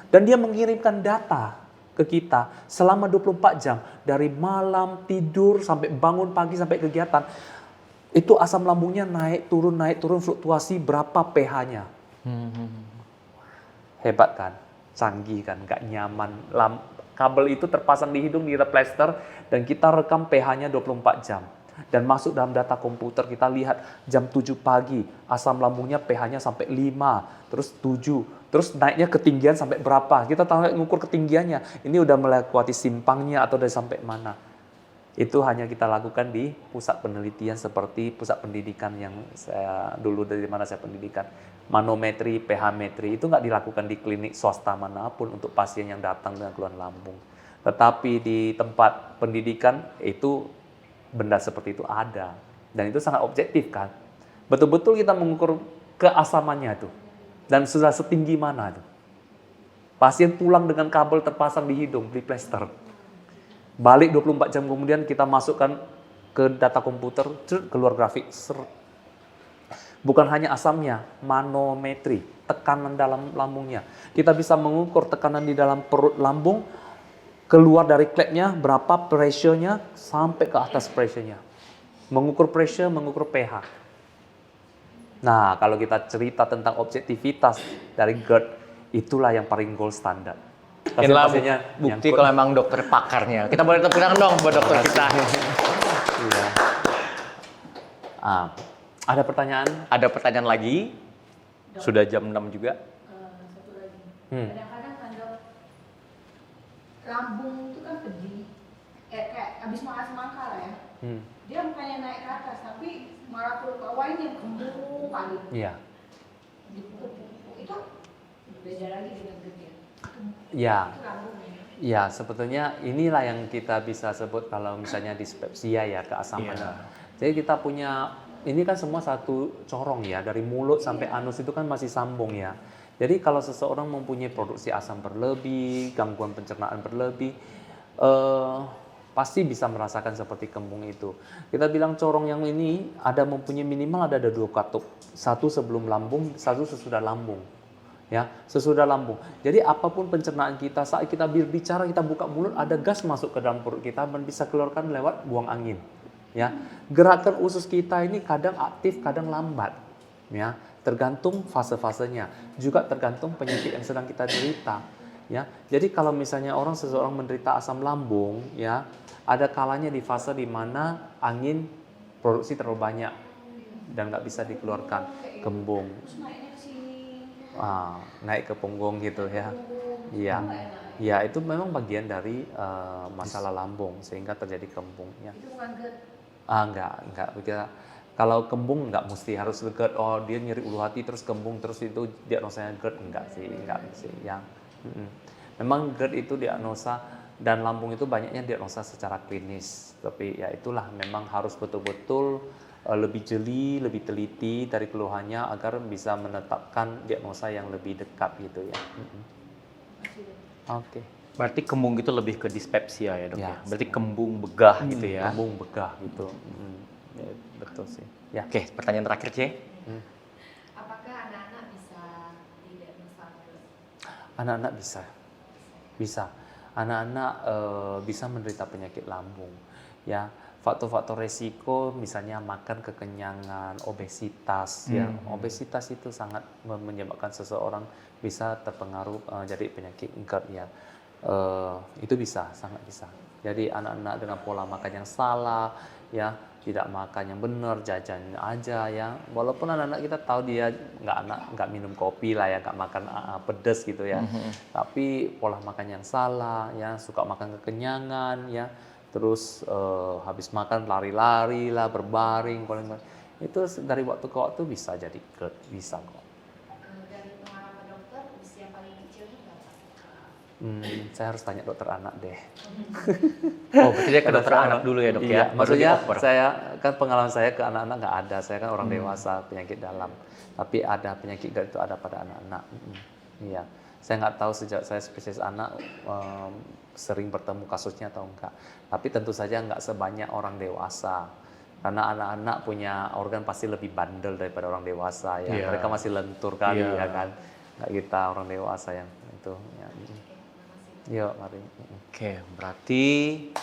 Dan dia mengirimkan data ke kita selama 24 jam dari malam tidur sampai bangun pagi sampai kegiatan. Itu asam lambungnya naik turun fluktuasi berapa pH-nya. Hebat kan? Canggih kan? Gak nyaman. Kabel itu terpasang di hidung, di plester, dan kita rekam pH-nya 24 jam. Dan masuk dalam data komputer, kita lihat jam 7 pagi, asam lambungnya pH-nya sampai 5, terus 7, terus naiknya ketinggian sampai berapa. Kita tahu ngukur ketinggiannya, ini udah melewati simpangnya atau dari sampai mana. Itu hanya kita lakukan di pusat penelitian seperti pusat pendidikan yang saya dulu dari mana saya pendidikan. Manometri, pH-metri itu nggak dilakukan di klinik swasta manapun untuk pasien yang datang dengan keluhan lambung. Tetapi di tempat pendidikan itu benda seperti itu ada. Dan itu sangat objektif kan. Betul-betul kita mengukur keasamannya itu. Dan sudah setinggi mana itu. Pasien pulang dengan kabel terpasang di hidung, di plester. Balik 24 jam kemudian kita masukkan ke data komputer, keluar grafik. Bukan hanya asamnya, manometri, tekanan dalam lambungnya. Kita bisa mengukur tekanan di dalam perut lambung, keluar dari klepnya, berapa pressure-nya, sampai ke atas pressure-nya. Mengukur pressure, mengukur pH. Nah, kalau kita cerita tentang objektivitas dari GERD, itulah yang paling gold standard. Inilah bukti kalau memang dokter pakarnya. Kita boleh tepuk tangan dong buat dokter kita. Iya. Ada pertanyaan? Ada pertanyaan lagi? Sudah jam 6 juga. Satu lagi. Kadang-kadang kan dok, lambung itu kan pedih, kayak abis makan semangka lah ya. Dia bukannya naik ke atas, tapi malah perut bawah ini kembung kali. Iya. Itu beda lagi dengan GERD ya. Iya. Itu lambungnya. Ya, sebetulnya inilah yang kita bisa sebut kalau misalnya dispepsia ya, keasaman. Iya. Jadi kita punya, ini kan semua satu corong ya, dari mulut sampai anus itu kan masih sambung ya. Jadi kalau seseorang mempunyai produksi asam berlebih, gangguan pencernaan berlebih, pasti bisa merasakan seperti kembung itu. Kita bilang corong yang ini ada mempunyai minimal ada 2 katup, satu sebelum lambung, satu sesudah lambung. Ya, sesudah lambung. Jadi apapun pencernaan kita, saat kita berbicara, kita buka mulut, ada gas masuk ke dalam perut kita dan bisa keluarkan lewat buang angin. Ya, gerakan usus kita ini kadang aktif, kadang lambat. Ya, tergantung fase-fasenya, juga tergantung penyakit yang sedang kita derita. Ya, jadi kalau misalnya seseorang menderita asam lambung, ya, ada kalanya di fase di mana angin produksi terlalu banyak dan nggak bisa dikeluarkan, kembung. Naik ke punggung gitu ya. Iya. Ya, itu memang bagian dari masalah lambung sehingga terjadi kembung ya. Itu bukan GERD. Enggak. Kalau kembung enggak mesti harus GERD. Oh, dia nyeri ulu hati terus kembung terus itu diagnosanya GERD, enggak sih. Yang memang GERD itu diagnosa dan lambung itu banyaknya diagnosa secara klinis. Tapi ya itulah memang harus betul-betul lebih jeli, lebih teliti dari keluhannya agar bisa menetapkan diagnosa yang lebih dekat gitu ya. Oke. Berarti kembung itu lebih ke dispepsia ya dok Ya, ya? Berarti kembung begah gitu ya? Kembung begah gitu. Ya, betul sih. Ya. Oke, pertanyaan terakhir C. Apakah anak-anak bisa didiagnosa GERD? Anak-anak bisa. Anak-anak bisa menderita penyakit lambung. Ya, faktor-faktor resiko misalnya makan kekenyangan, obesitas. Ya, obesitas itu sangat menyebabkan seseorang bisa terpengaruh jadi penyakit GERD ya. Itu bisa, sangat bisa. Jadi anak-anak dengan pola makan yang salah, ya, tidak makan yang benar, jajan aja ya. Walaupun anak-anak kita tahu dia nggak minum kopi lah ya, nggak makan pedas gitu ya. Tapi pola makan yang salah, ya, suka makan kekenyangan, ya. Terus habis makan lari-lari lah, berbaring, itu dari waktu ke waktu bisa jadi GERD, bisa kok. Dari pengalaman dokter, usia paling kecil itu berapa? Saya harus tanya dokter anak deh. Oh, berarti dia ke dokter anak dulu ya dok Iya, ya? maksudnya dioper. pengalaman saya ke anak-anak nggak ada. Saya kan orang dewasa, penyakit dalam. Tapi ada penyakit GERD itu ada pada anak-anak. Iya, saya nggak tahu sejak saya spesialis anak sering bertemu kasusnya atau enggak. Tapi tentu saja nggak sebanyak orang dewasa. Karena anak-anak punya organ pasti lebih bandel daripada orang dewasa ya. Iya. Mereka masih lentur kali Iya. ya kan. Nggak kita orang dewasa yang itu. Ya. Yuk, mari. Oke, berarti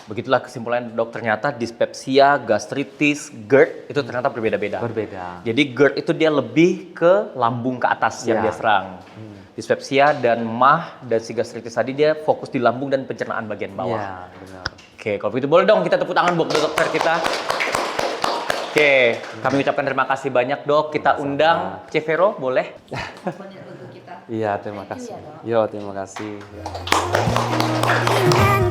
begitulah kesimpulan dok, ternyata dispepsia, gastritis, GERD itu ternyata berbeda-beda. Berbeda. Jadi GERD itu dia lebih ke lambung ke atas yang Ya. dia serang. Dispepsia dan MAH dan si gastritis tadi dia fokus di lambung dan pencernaan bagian bawah. Iya, benar. Oke, kalau begitu boleh dong kita tepuk tangan buat dokter kita. Oke, kami ucapkan terima kasih banyak dok. Kita undang Cevero, boleh? Banyak untuk kita. Iya, terima kasih. ya, Dok. Yo, terima kasih. Na